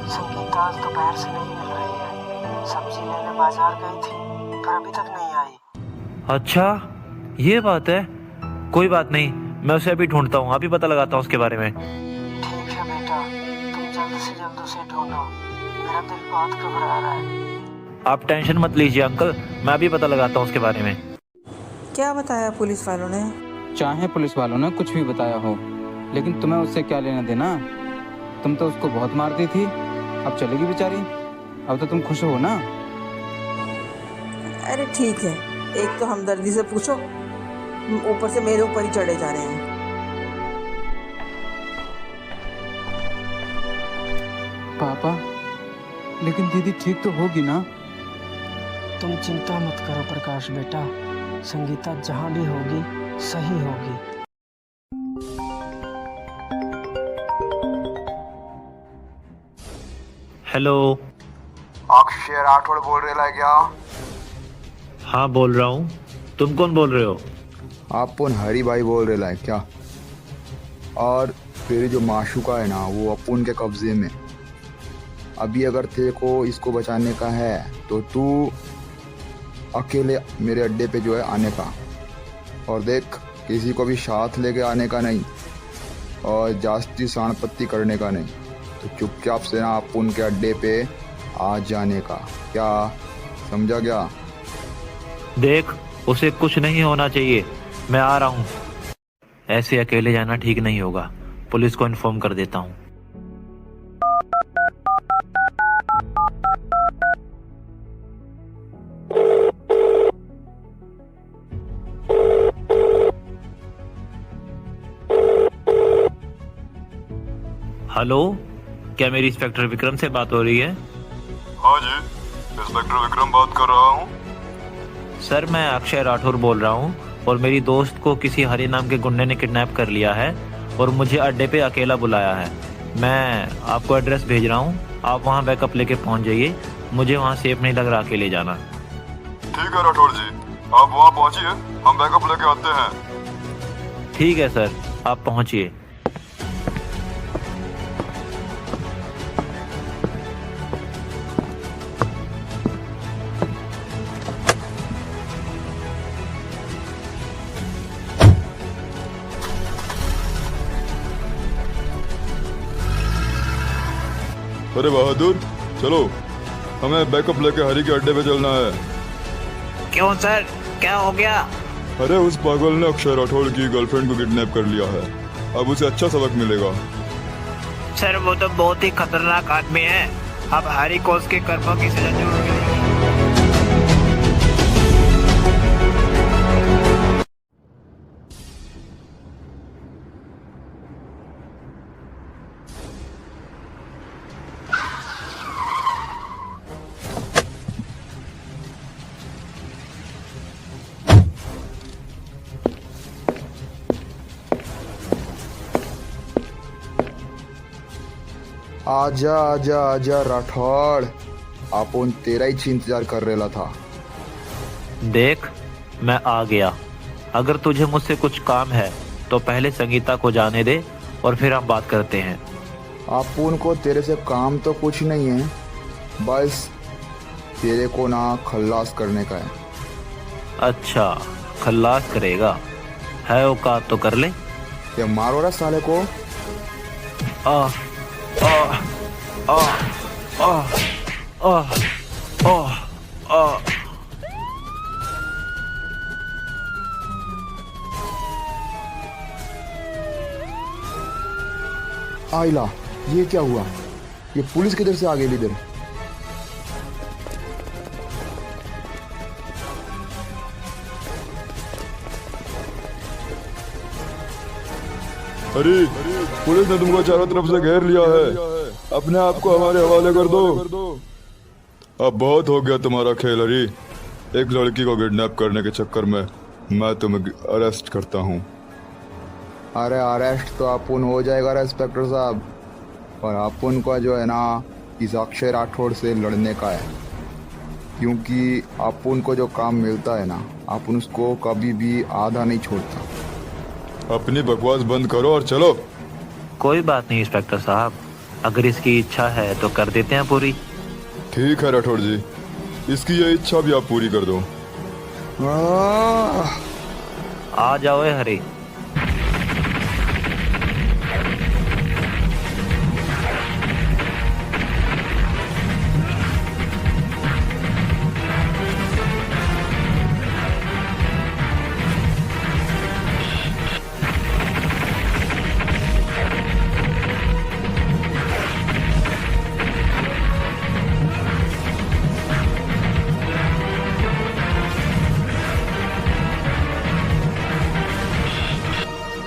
संगीता आज दोपहर से नहीं मिल रही है। सब्जी लेने बाजार गई थी पर अभी तक नहीं आई। अच्छा, ये बात है। कोई बात नहीं, मैं उसे अभी ढूंढता हूँ, अभी पता लगाता हूँ उसके बारे में। ठीक है बेटा, तुम जल्द से जल्द उसे ढूंढो। मेरा दिल बहुत घबरा रहा है। आप टेंशन मत लीजिए अंकल, मैं अभी पता लगाता हूँ उसके बारे में। क्या बताया पुलिस वालों ने? चाहे पुलिस वालों ने कुछ भी बताया हो, लेकिन तुम्हें उससे क्या लेना देना? तुम तो उसको बहुत मारती थी, अब चलेगी बेचारी। अब तो तुम खुश हो ना? अरे ठीक है, एक तो हमदर्दी से पूछो, ऊपर से मेरे ऊपर ही चढ़े जा रहे हैं। पापा, लेकिन दीदी ठीक तो होगी ना? तुम चिंता मत करो प्रकाश बेटा, संगीता जहाँ भी होगी सही होगी। हेलो, अक्षय राठौड़ बोल रहे है क्या? हाँ बोल रहा हूँ। तुम कौन बोल रहे हो? अपन हरी भाई बोल रहे है क्या? और तेरी जो माशूका है ना, वो अपन के कब्जे में। अभी अगर तेरे को इसको बचाने का है तो तू अकेले मेरे अड्डे पे जो है आने का, और देख किसी को भी साथ लेके आने का नहीं, और जास्ती सांडपत्ती करने का नहीं। तो चुपचाप से ना आप उनके अड्डे पे आ जाने का, क्या समझा क्या? देख, उसे कुछ नहीं होना चाहिए, मैं आ रहा हूँ। ऐसे अकेले जाना ठीक नहीं होगा, पुलिस को इन्फॉर्म कर देता हूँ। हेलो, क्या मेरी इंस्पेक्टर विक्रम से बात हो रही है? हाँ जी, इंस्पेक्टर विक्रम बात कर रहा हूँ। सर, मैं अक्षय राठौर बोल रहा हूँ और मेरी दोस्त को किसी हरि नाम के गुंडे ने किडनैप कर लिया है और मुझे अड्डे पे अकेला बुलाया है। मैं आपको एड्रेस भेज रहा हूँ, आप वहाँ बैकअप लेके पहुँच जाइए। मुझे वहाँ सेफ नहीं लग रहा अकेले जाना। ठीक है राठौर जी, आप वहाँ पहुँचिए, हम बैकअप लेके आते हैं। ठीक है सर, आप पहुँचिए। अरे बहादुर, चलो, हमें बैकअप लेके हरी के अड्डे पे चलना है। क्यों सर, क्या हो गया? अरे उस पागल ने अक्षय राठौर की गर्लफ्रेंड को किडनैप कर लिया है, अब उसे अच्छा सबक मिलेगा। सर, वो तो बहुत ही खतरनाक आदमी है, अब हरी को उसके कर्मों की सजा जरूर मिलेगी। आजा आजा आजा राठौड़, अपन तेरा ही इंतजार कर रहा था। देख, मैं आ गया। अगर तुझे मुझसे कुछ काम है तो पहले संगीता को जाने दे और फिर हम बात करते हैं। अपन को तेरे से काम तो कुछ नहीं है, बस तेरे को ना खल्लास करने का है। अच्छा, खल्लास करेगा? है औकात तो कर ले। ये मारो रा साले को। आ आ आ आ आ आ आ आइला, ये क्या हुआ? ये पुलिस किधर से आ गई इधर? अरे, पुलिस ने तुमको चारों तरफ से घेर लिया है, अपने आप को हमारे हवाले कर दो। अब बहुत हो गया तुम्हारा खेल हरी। एक लड़की को किडनैप करने के चक्कर में मैं तुम्हें अरेस्ट करता हूँ। अरे अरेस्ट तो अपन हो जाएगा इंस्पेक्टर साहब, पर अपन को जो है ना इस अक्षय राठौड़ से लड़ने का है, क्योंकि अपन को जो काम मिलता है ना अपन उसको कभी भी आधा नहीं छोड़ता। अपनी बकवास बंद करो और चलो। कोई बात नहीं इंस्पेक्टर साहब, अगर इसकी इच्छा है तो कर देते हैं पूरी। ठीक है राठौड़ जी, इसकी ये इच्छा भी आप पूरी कर दो। आ जाओ हरी।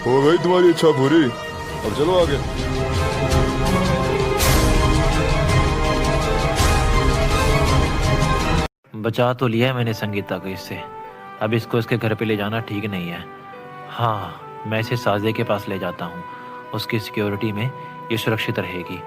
हो गई तुम्हारी इच्छा पूरी, अब चलो आगे। बचा तो लिया है मैंने संगीता को इससे, अब इसको इसके घर पे ले जाना ठीक नहीं है। हाँ, मैं इसे साजे के पास ले जाता हूँ, उसकी सिक्योरिटी में ये सुरक्षित रहेगी।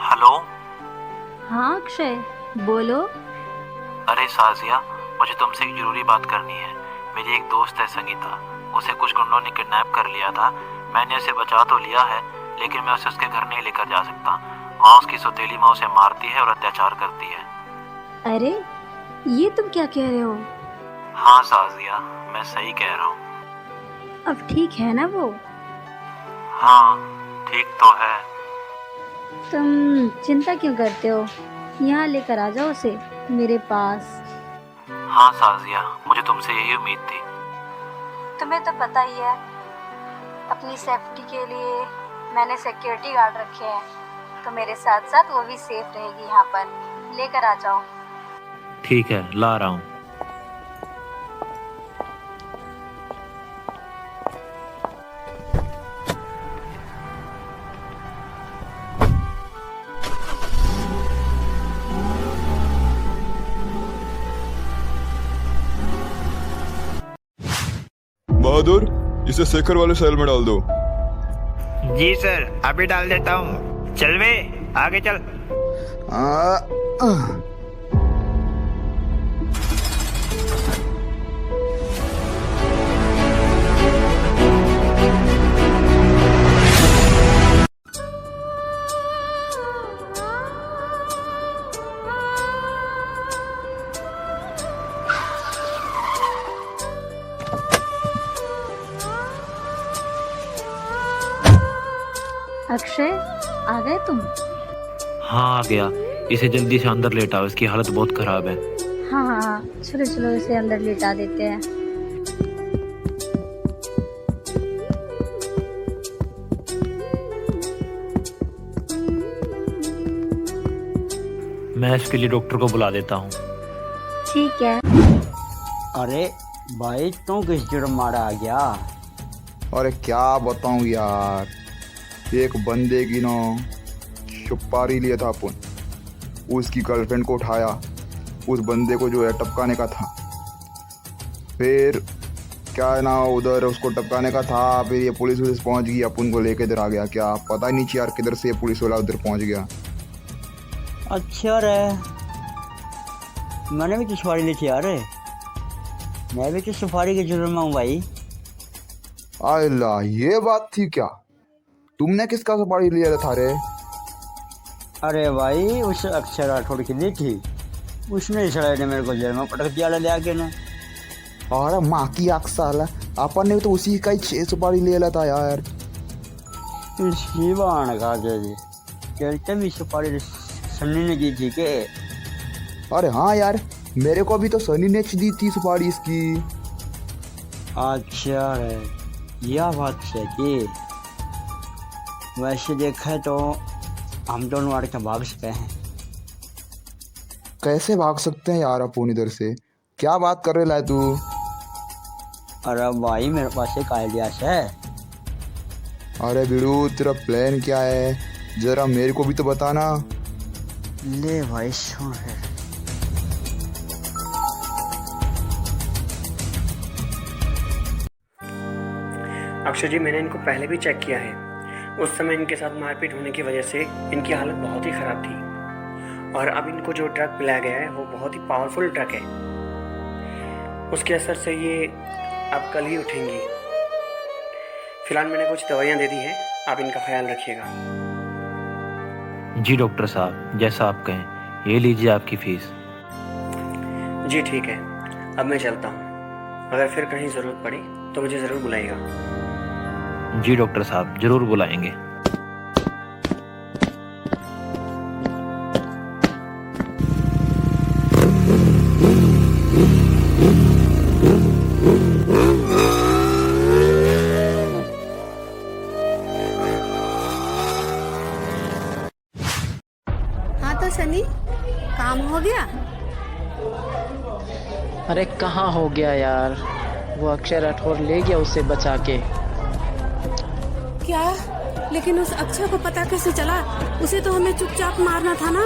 हेलो। हाँ अक्षय, बोलो। अरे साजिया, मुझे तुमसे एक जरूरी बात करनी है। मेरी एक दोस्त है संगीता, उसे कुछ गुंडों ने किडनैप कर लिया था। मैंने उसे बचा तो लिया है, लेकिन मैं उसे उसके घर नहीं लेकर जा सकता। वहाँ उसकी सौतेली माँ उसे मारती है और अत्याचार करती है। अरे, ये तुम क्या कह रहे हो? हाँ साजिया, मैं सही कह रहा हूँ। अब ठीक है ना वो? हाँ, ठीक तो है। तुम चिंता क्यों करते हो? यहाँ लेकर आ जाओ उसे। मेरे पास। हाँ साजिया, मुझे तुमसे यही उम्मीद थी। तुम्हें तो पता ही है, अपनी सेफ्टी के लिए मैंने सिक्योरिटी गार्ड रखे हैं, तो मेरे साथ साथ वो भी सेफ रहेगी यहाँ पर। लेकर आ जाओ। ठीक है, ला रहा हूँ। बहादुर, इसे शेखर वाले सेल में डाल दो। जी सर, अभी डाल देता हूँ। चल वे, आगे चल। अक्षय, आ गए तुम? हाँ आ गया। इसे जल्दी से अंदर लेटाओ, इसकी हालत बहुत खराब है। हाँ हाँ हाँ, चलो चलो इसे अंदर लेटा देते हैं। मैं इसके लिए डॉक्टर को बुला देता हूँ। ठीक है। अरे भाई, तू किस जुर्म मारा आ गया? अरे क्या बताऊं यार, एक बंदे की ना सुपारी लिया था अपन, उसकी गर्लफ्रेंड को उठाया, उस बंदे को जो है टपकाने का था। फिर क्या है ना, उधर उसको टपकाने का था, फिर ये पुलिस पहुंच गई, अपन को लेके इधर आ गया। क्या पता ही नहीं यार किधर से ये पुलिस वाला उधर पहुंच गया। अच्छा रे, मैंने भी तो सफारी ली थी यार, मैं भी तो सफारी के जुर्म में हूँ भाई। अल्लाह, ये बात थी क्या? तुमने किसका सफारी लिया था रे? अरे भाई, उस अक्षय राठौड़ की ली थी, उसने सड़े ने मेरे को जेल में पटक दिया ले आके ने। अरे माँ की आँख साला, अपन ने तो उसी का ही 6 सुपारी ले लिया था यार। इसकी बाण का जी कहते भी सफारी सन्नी ने की थी के? अरे हाँ यार, मेरे को भी तो सनी ने दी थी सुपारी इसकी। अच्छा रे, यह बात है कि वैसे देखा तो हम दोनों आड़ के भाग सकते हैं। कैसे भाग सकते हैं यार अपन इधर से? क्या बात कर रहे है तू? अरे भाई, मेरे पास एक आइडिया है। अरे बिड़ू, तेरा प्लान क्या है, जरा मेरे को भी तो बताना। ले भाई सुन। अक्षय जी, मैंने इनको पहले भी चेक किया है। उस समय इनके साथ मारपीट होने की वजह से इनकी हालत बहुत ही ख़राब थी, और अब इनको जो ड्रग पिलाया गया है वो बहुत ही पावरफुल ड्रग है। उसके असर से ये अब कल ही उठेंगी। फिलहाल मैंने कुछ दवाइयाँ दे दी हैं, आप इनका ख्याल रखिएगा। जी डॉक्टर साहब, जैसा आप कहें। ये लीजिए आपकी फीस। जी ठीक है, अब मैं चलता हूँ। अगर फिर कहीं ज़रूरत पड़ी तो मुझे ज़रूर बुलाइएगा। जी डॉक्टर साहब, जरूर बुलाएंगे। हाँ तो सनी, काम हो गया? अरे कहाँ हो गया यार, वो अक्षय राठौर ले गया उसे बचा के। क्या? लेकिन उस अक्षय को पता कैसे चला? उसे तो हमें चुपचाप मारना था ना।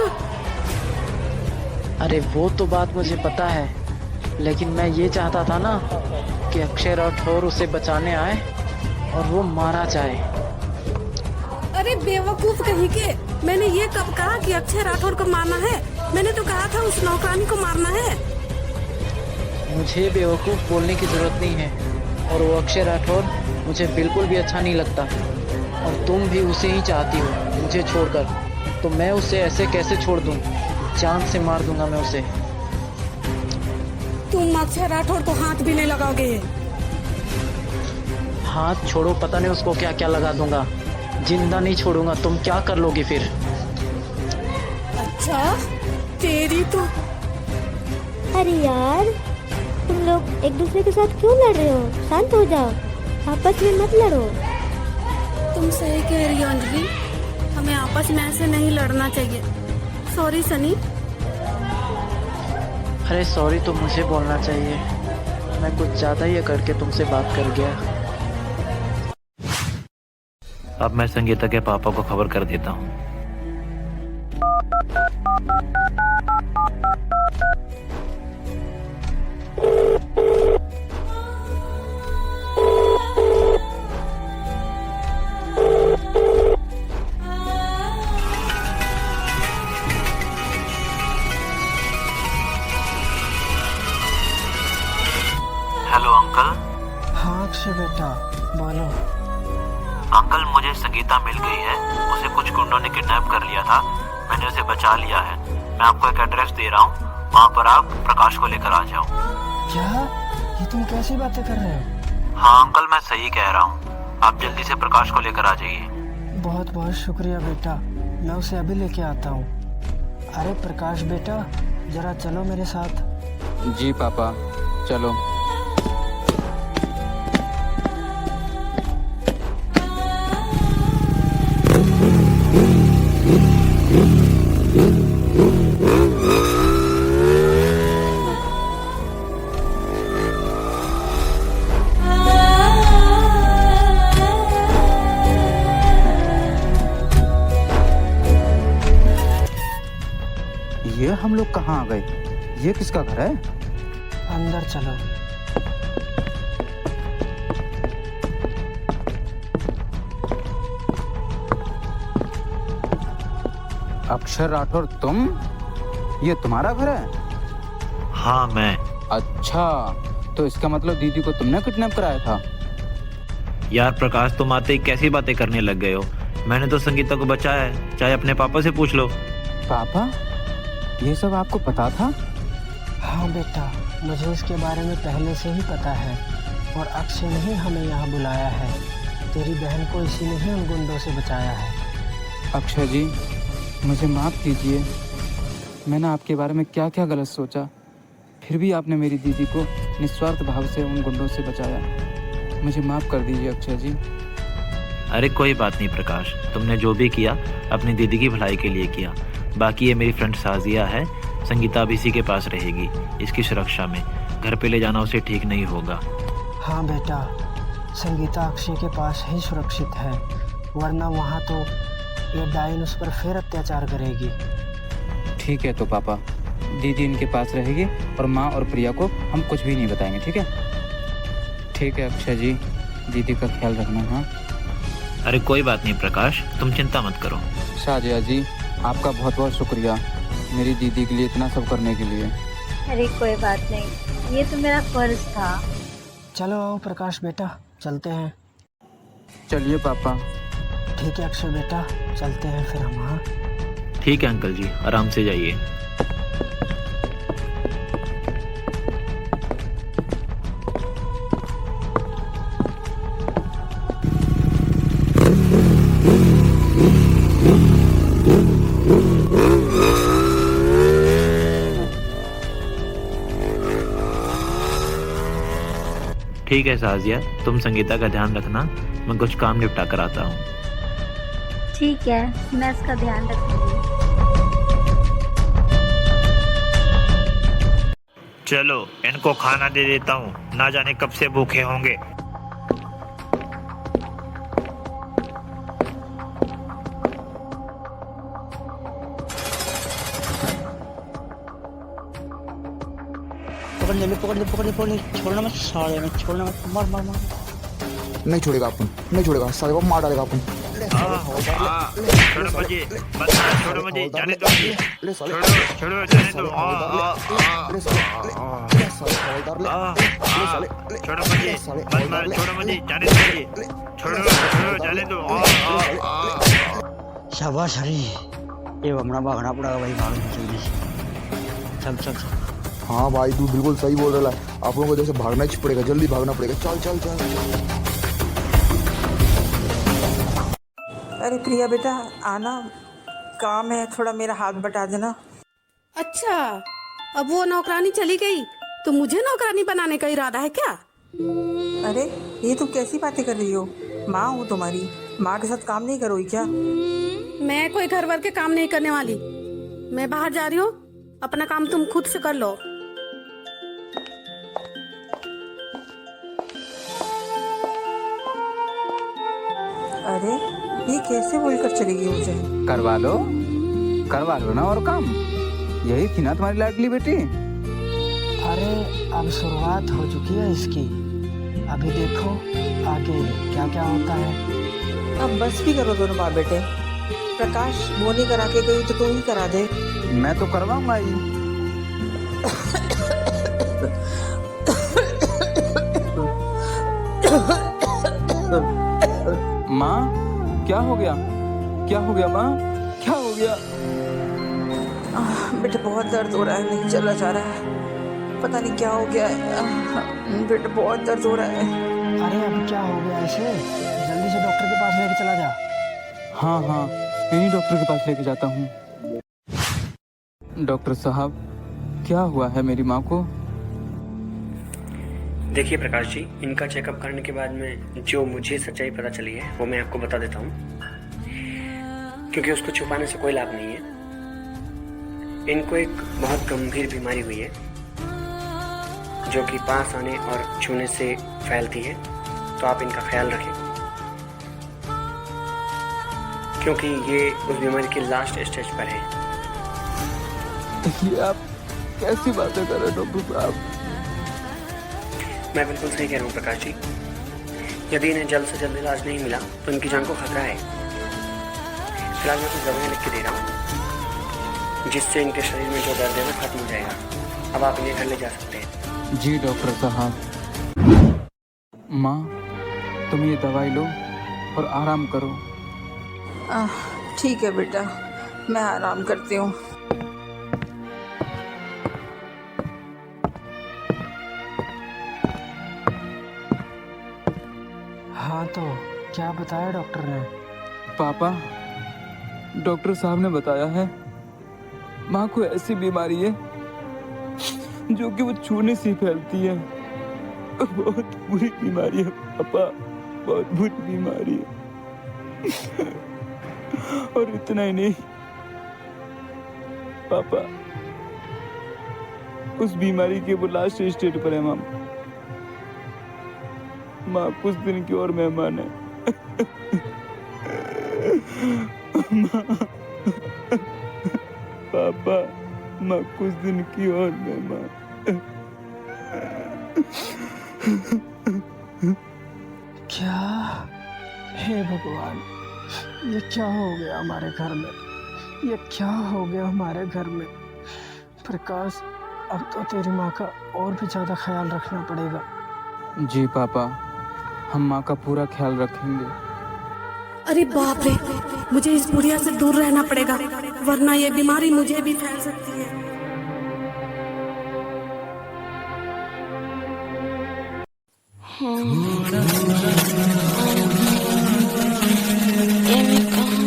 अरे वो तो बात मुझे पता है, लेकिन मैं ये चाहता था ना कि अक्षय राठौर उसे बचाने आए और वो मारा जाए। अरे बेवकूफ कहीं के, मैंने ये कब कहा कि अक्षय राठौर को मारना है? मैंने तो कहा था उस नौकरानी को मारना है। मुझे बेवकूफ बोलने की जरूरत नहीं है, और वो अक्षय राठौर मुझे बिल्कुल भी अच्छा नहीं लगता, और तुम भी उसे ही चाहती हो मुझे छोड़कर, तो मैं उसे ऐसे कैसे छोड़ दूं? जान से मार दूंगा मैं उसे। तुम अक्षय राठौर को हाथ भी नहीं लगाओगे? हाथ छोड़ो, पता नहीं उसको क्या क्या लगा दूंगा, जिंदा नहीं छोड़ूंगा। तुम क्या कर लोगे फिर? अच्छा, तेरी तो अरे यार, तुम लोग एक दूसरे के साथ क्यों लड़ रहे हो? शांत हो जाओ, आपस में मत लड़ो। तुम सही कह रही हो अंजलि, हमें आपस में ऐसे नहीं लड़ना चाहिए। सॉरी सनी। अरे सॉरी तो मुझे बोलना चाहिए, मैं कुछ ज़्यादा ही करके तुमसे बात कर गया। अब मैं संगीता के पापा को खबर कर देता हूँ। Hello uncle. हाँ अक्षय बेटा, बोलो। अंकल, मुझे संगीता मिल गई है। उसे कुछ गुंडों ने किडनैप कर लिया था, मैंने उसे बचा लिया है। मैं आपको एक एड्रेस दे रहा हूँ, वहाँ पर आप प्रकाश को लेकर आ जाओ। क्या? ये तुम कैसी बातें कर रहे हो? हाँ अंकल, मैं सही कह रहा हूँ। आप जल्दी से प्रकाश को लेकर आ जाइए। बहुत बहुत शुक्रिया बेटा, मैं उसे अभी लेके आता हूँ। अरे प्रकाश बेटा, जरा चलो मेरे साथ। जी पापा, चलो। ये हम लोग कहाँ आ गए? ये किसका घर है? अंदर चलो। अक्षर राठौर तुम? ये तुम्हारा घर है? हाँ मैं। अच्छा, तो इसका मतलब दीदी को तुमने किडनैप कराया था? यार प्रकाश, तुम आते ही कैसी बातें करने लग गए हो? मैंने तो संगीता को बचाया है, चाहे अपने पापा से पूछ लो। पापा, ये सब आपको पता था? हाँ बेटा, मुझे इसके बारे में पहले से ही पता है, और अक्षय ने ही हमें यहाँ बुलाया है। तेरी बहन को इसी ने ही उन गुंडों से बचाया है। अक्षय जी, मुझे माफ़ कीजिए। मैंने आपके बारे में क्या क्या गलत सोचा, फिर भी आपने मेरी दीदी को निस्वार्थ भाव से उन गुंडों से बचाया। मुझे माफ़ कर दीजिए अक्षय जी। अरे कोई बात नहीं प्रकाश, तुमने जो भी किया अपनी दीदी की भलाई के लिए किया। बाकी ये मेरी फ्रेंड साजिया है, संगीता अब इसी के पास रहेगी, इसकी सुरक्षा में। घर पे ले जाना उसे ठीक नहीं होगा। हाँ बेटा, संगीता अक्षय के पास ही सुरक्षित है, वरना वहाँ तो ये डायन उस पर फिर अत्याचार करेगी। ठीक है तो पापा, दीदी इनके पास रहेगी और माँ और प्रिया को हम कुछ भी नहीं बताएंगे, ठीक है? ठीक है अक्षय जी, दीदी का ख्याल रखना। हाँ। अरे कोई बात नहीं प्रकाश, तुम चिंता मत करो। शाजिया जी, आपका बहुत बहुत शुक्रिया मेरी दीदी के लिए इतना सब करने के लिए। अरे कोई बात नहीं, ये तो मेरा फर्ज था। चलो आओ प्रकाश बेटा, चलते हैं। चलिए पापा। ठीक है अक्षय बेटा, चलते हैं फिर हम। हाँ ठीक है अंकल जी, आराम से जाइए। ठीक है साजिया, तुम संगीता का ध्यान रखना, मैं कुछ काम निपटा कर आता हूँ। ठीक है, मैं इसका ध्यान रखूंगी। चलो इनको खाना दे देता हूँ, ना जाने कब से भूखे होंगे। पकड़ ले, छोड़ना मत, साले में छोड़ना मत, मार मार मार। नहीं छोड़ेगा अपन, नहीं छोड़ेगा, साले को मार डालेगा अपन। छोड़ो मुझे, बस छोड़ो मुझे, जाने दो मुझे, छोड़ो जाने दो। छोड़ो मुझे, बस छोड़ो मुझे, जाने दो मुझे, छोड़ो जाने दो। शाबाश हरी, ये अपना भागना पड़ेगा भाई, भागना चाहिए। चल चल चल। हाँ भाई, तू बिल्कुल सही बोल रहा है, आप लोगों को जैसे भागना ही पड़ेगा, जल्दी भागना पड़ेगा। चल चल चल। अरे प्रिया बेटा आना, काम है थोड़ा, मेरा हाथ बटा देना। अच्छा, अब वो नौकरानी चली गई तो मुझे नौकरानी बनाने का इरादा है क्या? अरे ये तुम कैसी बातें कर रही हो? माँ हूँ तुम्हारी, माँ के साथ काम नहीं करोगी क्या? मैं कोई घर वर के काम नहीं करने वाली। मैं बाहर जा रही हूँ, अपना काम तुम खुद से कर लो। अरे ये कैसे बोलकर चली गई मुझे? करवा लो ना और काम। यही थी ना तुम्हारी लाडली बेटी। अरे अब शुरुआत हो चुकी है इसकी, अभी देखो आगे क्या क्या होता है। अब बस भी करो दोनों बाप बेटे। प्रकाश वो नहीं करा के गई तो तुम ही करा दे। मैं तो करवाऊंगा ही। माँ क्या हो गया? क्या हो गया माँ? क्या हो गया? बेटे बहुत दर्द हो रहा है, नहीं चला जा रहा है, पता नहीं क्या हो गया है। बेटे बहुत दर्द हो रहा है। अरे अब क्या हो गया इसे? जल्दी से डॉक्टर के पास लेके चला जा। हाँ यही डॉक्टर के पास लेके जाता हूँ। डॉक्टर साहब क्या हुआ है मेरी माँ को? देखिए प्रकाश जी, इनका चेकअप करने के बाद में जो मुझे सच्चाई पता चली है वो मैं आपको बता देता हूँ, क्योंकि उसको छुपाने से कोई लाभ नहीं है। इनको एक बहुत गंभीर बीमारी हुई है जो कि पास आने और छूने से फैलती है, तो आप इनका ख्याल रखें, क्योंकि ये उस बीमारी के लास्ट स्टेज पर है। ये आप कैसी बातें कर रहे डॉक्टर साहब? मैं बिल्कुल सही कह रहा हूँ प्रकाश जी। यदि इन्हें जल्द से जल्द इलाज नहीं मिला तो इनकी जान को खतरा है। फिलहाल मैं कुछ दवाइयाँ लिख के दे रहा हूँ जिससे इनके शरीर में जो दर्द है वो खत्म हो जाएगा। अब आप इन्हें घर ले जा सकते हैं। जी डॉक्टर साहब। माँ तुम ये दवाई लो और आराम करो। ठीक है बेटा, मैं आराम करती हूँ। हाँ तो क्या बताया डॉक्टर ने? पापा डॉक्टर साहब ने बताया है माँ को ऐसी बीमारी है जो कि वो छूने से फैलती है। बहुत बुरी बीमारी है पापा, बहुत बुरी बीमारी है। और इतना ही नहीं पापा, उस बीमारी के वो लास्ट स्टेज पर है माँ कुछ दिन की और मेहमान है। पापा माँ कुछ दिन की और मेहमान। क्या? हे भगवान, ये क्या हो गया हमारे घर में? ये क्या हो गया हमारे घर में? प्रकाश, अब तो तेरी माँ का और भी ज्यादा ख्याल रखना पड़ेगा। जी पापा, हम माँ का पूरा ख्याल रखेंगे। अरे बाप रे, मुझे इस बुढ़िया से दूर रहना पड़ेगा, वरना ये बीमारी मुझे भी फैल सकती है। ये मैं कहाँ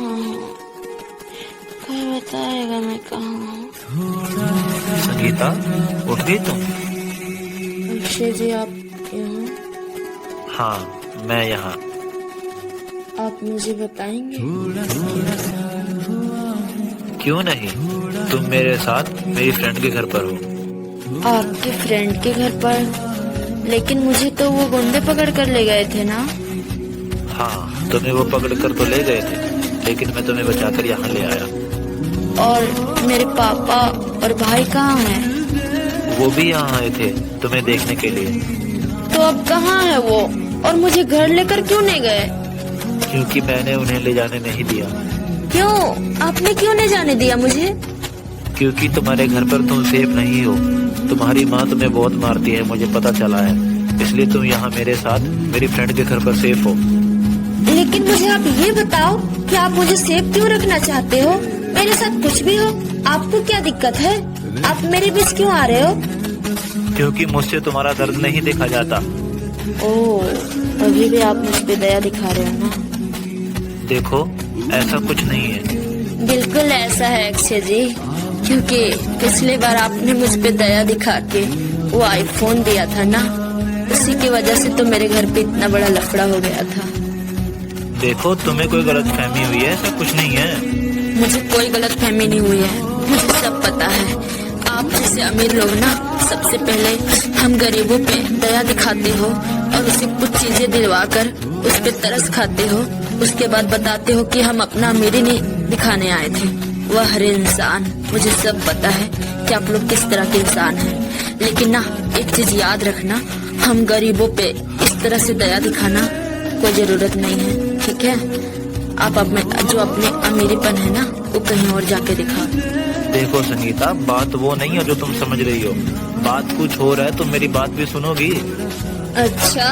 हूँ? कोई बताएगा मैं कहाँ हूँ? संगीता, उठ गई तुम? अक्षय जी आप यहाँ? हाँ मैं यहाँ। आप मुझे बताएंगे? क्यों नहीं, तुम मेरे साथ मेरी फ्रेंड के घर पर हो। आपके फ्रेंड के घर पर? लेकिन मुझे तो वो गुंडे पकड़ कर ले गए थे ना? हाँ तुम्हें वो पकड़ कर तो ले गए थे, लेकिन मैं तुम्हें बचाकर यहाँ ले आया। और मेरे पापा और भाई कहाँ हैं? वो भी यहाँ आए थे तुम्हें देखने के लिए। तो अब कहाँ है वो, और मुझे घर लेकर क्यों नहीं गए? क्योंकि मैंने उन्हें ले जाने नहीं दिया। क्यों? आपने क्यों नहीं जाने दिया मुझे? क्योंकि तुम्हारे घर पर तुम सेफ नहीं हो। तुम्हारी माँ तुम्हें बहुत मारती है, मुझे पता चला है, इसलिए तुम यहाँ मेरे साथ मेरी फ्रेंड के घर पर सेफ हो। लेकिन मुझे आप ये बताओ कि आप मुझे सेफ क्यों रखना चाहते हो? मेरे साथ कुछ भी हो, आपको क्या दिक्कत है? आप मेरे बीच क्यों आ रहे हो? क्योंकि मुझसे तुम्हारा दर्द नहीं देखा जाता। ओह, अभी भी आप मुझ पे दया दिखा रहे हो ना? देखो ऐसा कुछ नहीं है। बिल्कुल ऐसा है अक्षय जी, क्योंकि पिछली बार आपने मुझ पे दया दिखा के वो आईफोन दिया था ना, उसी की वजह से तो मेरे घर पे इतना बड़ा लफड़ा हो गया था। देखो तुम्हें कोई गलतफहमी हुई है, ऐसा कुछ नहीं है। मुझे कोई गलतफहमी नहीं हुई है, मुझे सब पता है। आप जैसे अमीर लोग ना सबसे पहले हम गरीबों पे दया दिखाते हो और उसे कुछ चीजें दिलवा कर उस पे तरस खाते हो, उसके बाद बताते हो कि हम अपना अमीरी नहीं दिखाने आए थे। वह हर इंसान, मुझे सब पता है कि आप लोग किस तरह के इंसान हैं, लेकिन ना एक चीज याद रखना, हम गरीबों पे इस तरह से दया दिखाना कोई जरूरत नहीं है, ठीक है? आप अपने अमीरीपन है ना वो कहीं और जाके दिखाओ। देखो संगीता, बात वो नहीं है जो तुम समझ रही हो, बात कुछ और है, तुम मेरी बात भी सुनोगी। अच्छा,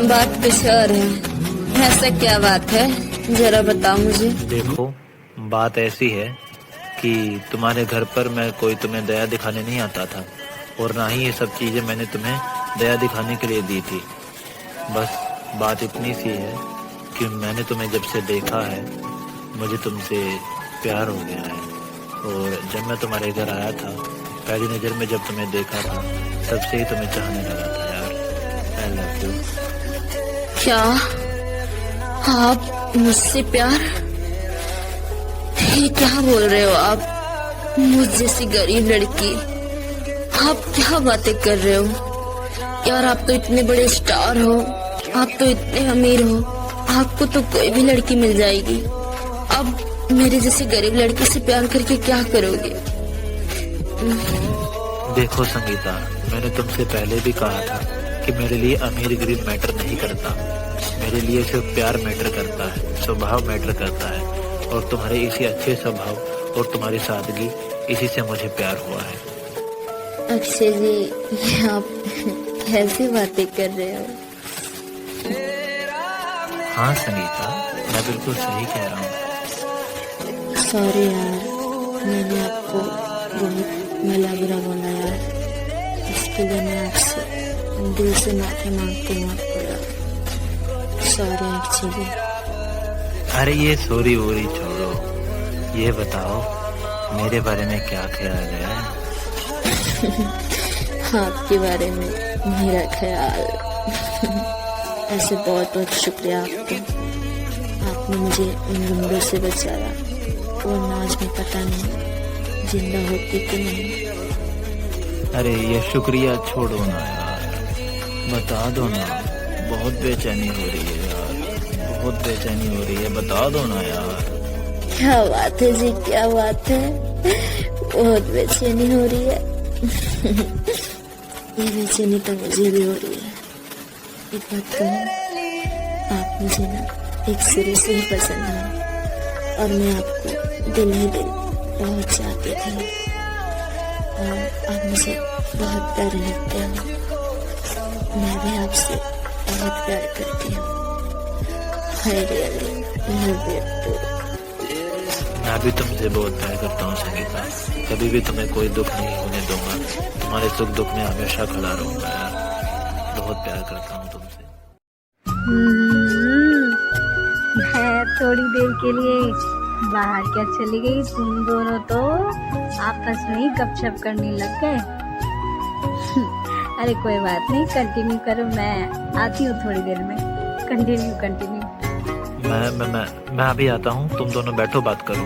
बात कुछ और है, ऐसा क्या बात है, जरा बताओ मुझे। देखो बात ऐसी है कि तुम्हारे घर पर मैं कोई तुम्हें दया दिखाने नहीं आता था, और ना ही ये सब चीजें मैंने तुम्हें दया दिखाने के लिए दी थी। बस बात इतनी सी है कि मैंने तुम्हें जब से देखा है मुझे तुमसे प्यार हो गया है, और जब मैं तुम्हारे घर आया था पहली नज़र में जब तुम्हें देखा था तब से ही तुम्हें चाहने लगा था यार। I love you. क्या आप मुझसे प्यार? ये क्या बोल रहे हो आप? मुझ जैसी गरीब लड़की, आप क्या बातें कर रहे हो यार? आप तो इतने बड़े स्टार हो, आप तो इतने अमीर हो, आपको तो कोई भी लड़की मिल जाएगी। अब मेरे जैसे गरीब लड़की से प्यार करके क्या करोगे? देखो संगीता, मैंने तुमसे पहले भी कहा था कि मेरे लिए अमीर गरीब मैटर नहीं करता, मेरे लिए सिर्फ प्यार मैटर करता है, स्वभाव मैटर करता है, और तुम्हारे इसी अच्छे स्वभाव और तुम्हारी सादगी, इसी से मुझे प्यार हुआ है। अक्षय जी, ये आप कैसी बातें कर रहे हो? हाँ संगीता, मैं बिल्कुल सही कह रहा हूँ। सॉरी यार, मैंने आपको बहुत भला बुरा बोला यार, इसके लिए मैं आपसे दिल से माफी मांगती हूँ आपको यार। सॉरी अक्षय जी। अरे ये सॉरी वोरी छोड़ो, ये बताओ मेरे बारे में क्या ख्याल है? आपके बारे में मेरा ख्याल ऐसे बहुत बहुत शुक्रिया आपका, आपने मुझे उन गुंडों से बचाया, वरना आज मैं पता नहीं जिंदा होती कि नहीं। अरे ये शुक्रिया छोड़ो ना यार, बता दो ना, बहुत बेचैनी हो रही है यार, बहुत बेचैनी हो रही है, बता दो ना यार। क्या बात है जी, क्या बात है, बहुत बेचैनी हो रही है। ये बेचैनी तो मुझे भी हो रही है। एक बात कहूँ, आप मुझे ना एक शुरू से ही पसंद है, और मैं आपको दिल ही दिल बहुत चाहती थी, और आप मुझे बहुत प्यार लगते हो। मैं भी आपसे बहुत प्यार करती हूँ। I really love you too. मैं भी तुमसे बहुत प्यार करता हूँ संगीता, कभी भी तुम्हें कोई दुख नहीं होने दूंगा, तुम्हारे सुख दुख में हमेशा खड़ा रहूंगा यार, बहुत प्यार करता हूँ तुमसे। मैं थोड़ी देर के लिए बाहर क्या चली गई, तुम दोनों तो आपस में ही गपशप करने लग गए। अरे कोई बात नहीं, कंटिन्यू करो, मैं आती हूँ थोड़ी देर में। कंटिन्यू। मैं अभी आता हूँ, तुम दोनों बैठो बात करो।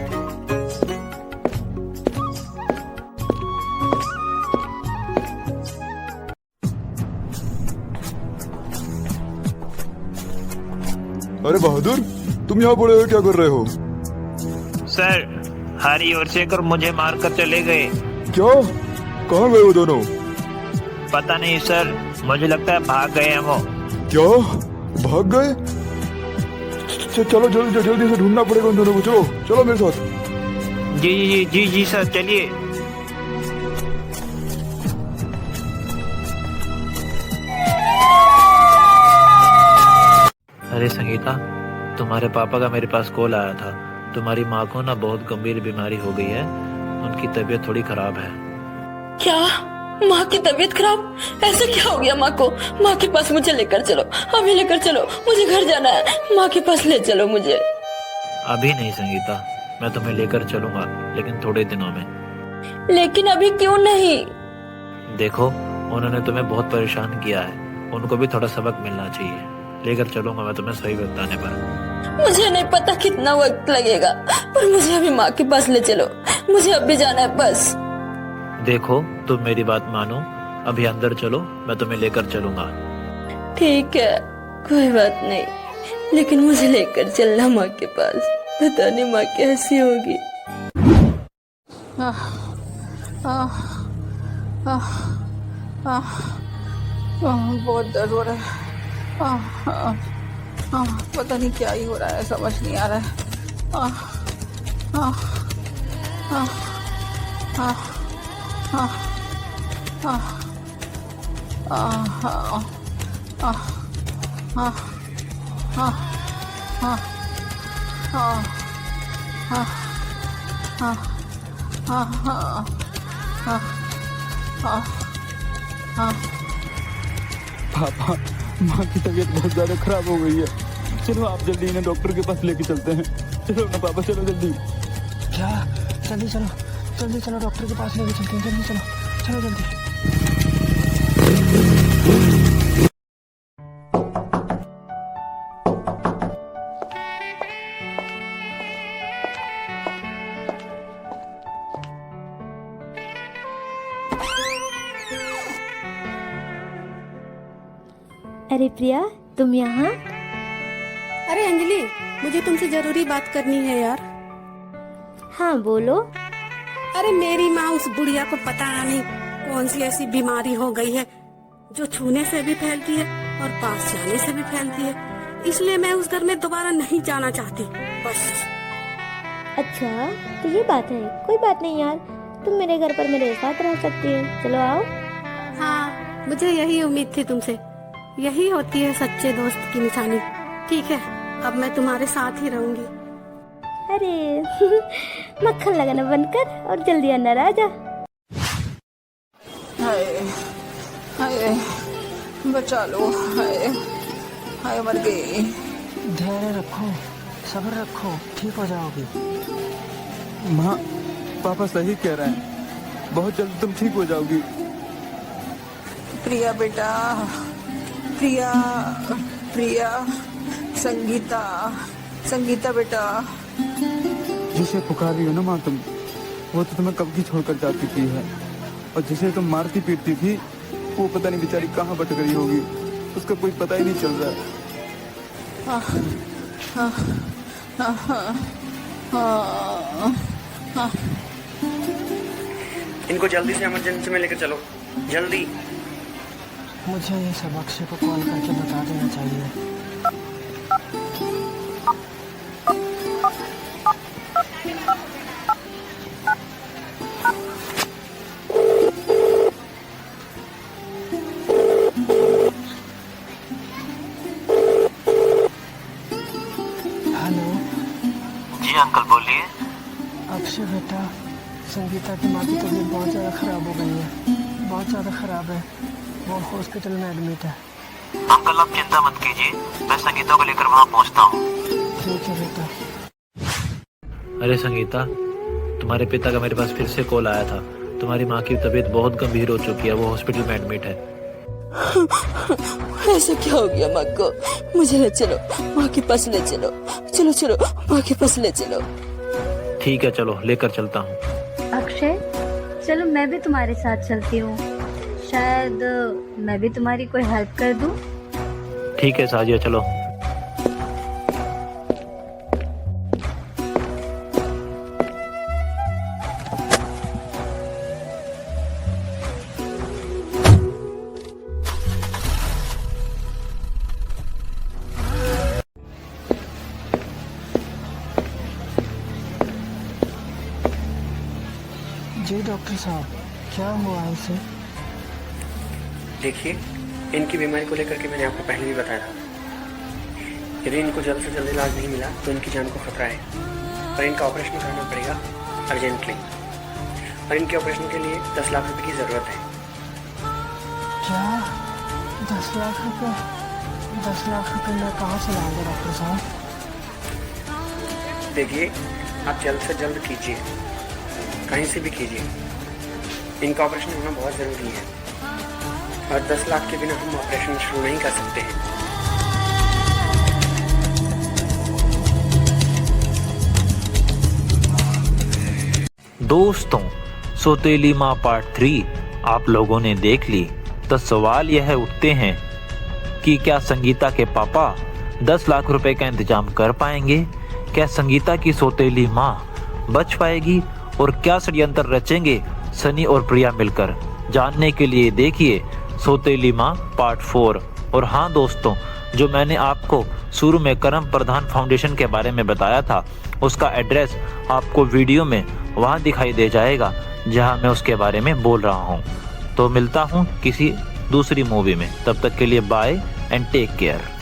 अरे बहादुर, तुम यहाँ पड़े हो, क्या कर रहे हो? सर, हरी और शेखर मुझे मारकर चले गए। क्या? कहाँ गए वो दोनों? पता नहीं सर, मुझे लगता है भाग गए हैं वो। क्या भाग गए? चलो जल्दी से ढूंढना पड़ेगा उन दोनों को, चलो मेरे साथ। जी सर, चलिए। अरे संगीता, तुम्हारे पापा का मेरे पास कॉल आया था, तुम्हारी माँ को ना बहुत गंभीर बीमारी हो गई है, उनकी तबीयत थोड़ी खराब है। क्या? माँ की तबीयत खराब? ऐसा क्या हो गया माँ को? माँ के पास मुझे लेकर चलो, अभी लेकर चलो, मुझे घर जाना है, माँ के पास ले चलो मुझे। अभी नहीं संगीता, मैं तुम्हें लेकर चलूंगा, लेकिन थोड़े दिनों में। लेकिन अभी क्यों नहीं? देखो, उन्होंने तुम्हें बहुत परेशान किया है, उनको भी थोड़ा सबक मिलना चाहिए। लेकर चलूंगा मैं तुम्हें सही वक्त आने पर। मुझे नहीं पता कितना वक्त लगेगा, पर मुझे अभी माँ के पास ले चलो। मुझे अभी जाना है बस। देखो, तुम मेरी बात मानो, अभी अंदर चलो, मैं तुम्हें लेकर चलूंगा। ठीक है, कोई बात नहीं, लेकिन मुझे लेकर चलना माँ के पास। पता नहीं माँ कैसी होगी। बहुत दर्द हो रहा है। पता नहीं क्या ही हो रहा है, समझ नहीं आ रहा है। पापा, माँ की तबीयत बहुत ज्यादा खराब हो गई है। चलो आप जल्दी इन्हें डॉक्टर के पास लेके चलते हैं। चलो ना पापा, चलो जल्दी। क्या? जल्दी चलो, जल्दी चलो, डॉक्टर के पास लेके चलते हैं। जल्दी चलो, चलो जल्दी। अरे प्रिया, तुम यहाँ? अरे अंजलि, मुझे तुमसे जरूरी बात करनी है यार। हाँ बोलो। अरे मेरी माँ उस बुढ़िया को पता नहीं कौन सी ऐसी बीमारी हो गई है जो छूने से भी फैलती है और पास जाने से भी फैलती है। इसलिए मैं उस घर में दोबारा नहीं जाना चाहती, बस। अच्छा, तो ये बात है। कोई बात नहीं यार, तुम मेरे घर पर मेरे साथ रह सकती हो। चलो आओ। हाँ, मुझे यही उम्मीद थी तुमसे। यही होती है सच्चे दोस्त की निशानी। ठीक है, अब मैं तुम्हारे साथ ही रहूंगी। अरे मक्खन लगाना बनकर और जल्दी अंदर आ जा। हाय हाय, बचा लो। हाय हाय, मर गई। धैर्य रखो, सब्र रखो, ठीक हो जाओगी। माँ, पापा सही कह रहे हैं, बहुत जल्द तुम ठीक हो जाओगी। प्रिया बेटा, प्रिया, प्रिया, संगीता, संगीता बेटा। जिसे पुकार रही हो ना माँ तुम, वो तो तुम्हें कब की छोड़कर जा चुकी है। और जिसे तुम मारती पीटती थी, वो पता नहीं बेचारी कहाँ भटक रही होगी, उसका कोई पता ही नहीं चल रहा है। इनको जल्दी से इमरजेंसी में लेकर चलो, जल्दी। मुझे ये सब अक्षय को कॉल करके बता देना चाहिए। हेलो जी अंकल, बोलिए। अक्षय बेटा, संगीता की माँ की तबीयत बहुत ज़्यादा ख़राब हो गई है, बहुत ज़्यादा ख़राब है। वो हॉस्पिटल में एडमिट है। अंकल आप चिंता मत कीजिए, मैं संगीता को लेकर वहाँ पहुँचता हूँ। ठीक है बेटा। अरे संगीता, तुम्हारे पिता का मेरे पास फिर से कॉल आया था। तुम्हारी माँ की तबीयत बहुत गंभीर हो चुकी है, वो हॉस्पिटल में एडमिट है। ऐसा क्या हो गया माँ को? मुझे ले चलो, माँ के पास ले चलो। चलो चलो, माँ के पास ले चलो। ठीक है, चलो लेकर चलता हूँ। अक्षय, चलो मैं भी तुम्हारे साथ चलती हूँ, शायद मैं भी तुम्हारी कोई हेल्प कर दूँ। ठीक है साजिया, चलो। जी डॉक्टर साहब, क्या हुआ है इसे? देखिए, इनकी बीमारी को लेकर के मैंने आपको पहले भी बताया था। यदि इनको जल्द से जल्द इलाज नहीं मिला तो इनकी जान को खतरा है और इनका ऑपरेशन करना पड़ेगा अर्जेंटली। और इनके ऑपरेशन के लिए 10 लाख रुपए की ज़रूरत है। क्या 10 लाख रुपए? 10 लाख रुपए मैं कहाँ से लाऊंगा डॉक्टर साहब? देखिए, आप जल्द से जल्द कीजिए, कहीं से भी कीजिए। इनका ऑपरेशन होना बहुत ज़रूरी है और 10 लाख के बिना हम ऑपरेशन शुरू नहीं कर सकते हैं। दोस्तों, सौतेली माँ पार्ट 3 आप लोगों ने देख ली, तो सवाल यह उठते हैं कि क्या संगीता के पापा 10 लाख रुपए का इंतजाम कर पाएंगे? क्या संगीता की सौतेली माँ बच पाएगी? और क्या षड्यंत्र रचेंगे सनी और प्रिया मिलकर? जानने के लिए देखिए सौतेली माँ पार्ट 4। और हाँ दोस्तों, जो मैंने आपको शुरू में करम प्रधान फाउंडेशन के बारे में बताया था, उसका एड्रेस आपको वीडियो में वहाँ दिखाई दे जाएगा जहाँ मैं उसके बारे में बोल रहा हूँ। तो मिलता हूँ किसी दूसरी मूवी में, तब तक के लिए बाय एंड टेक केयर।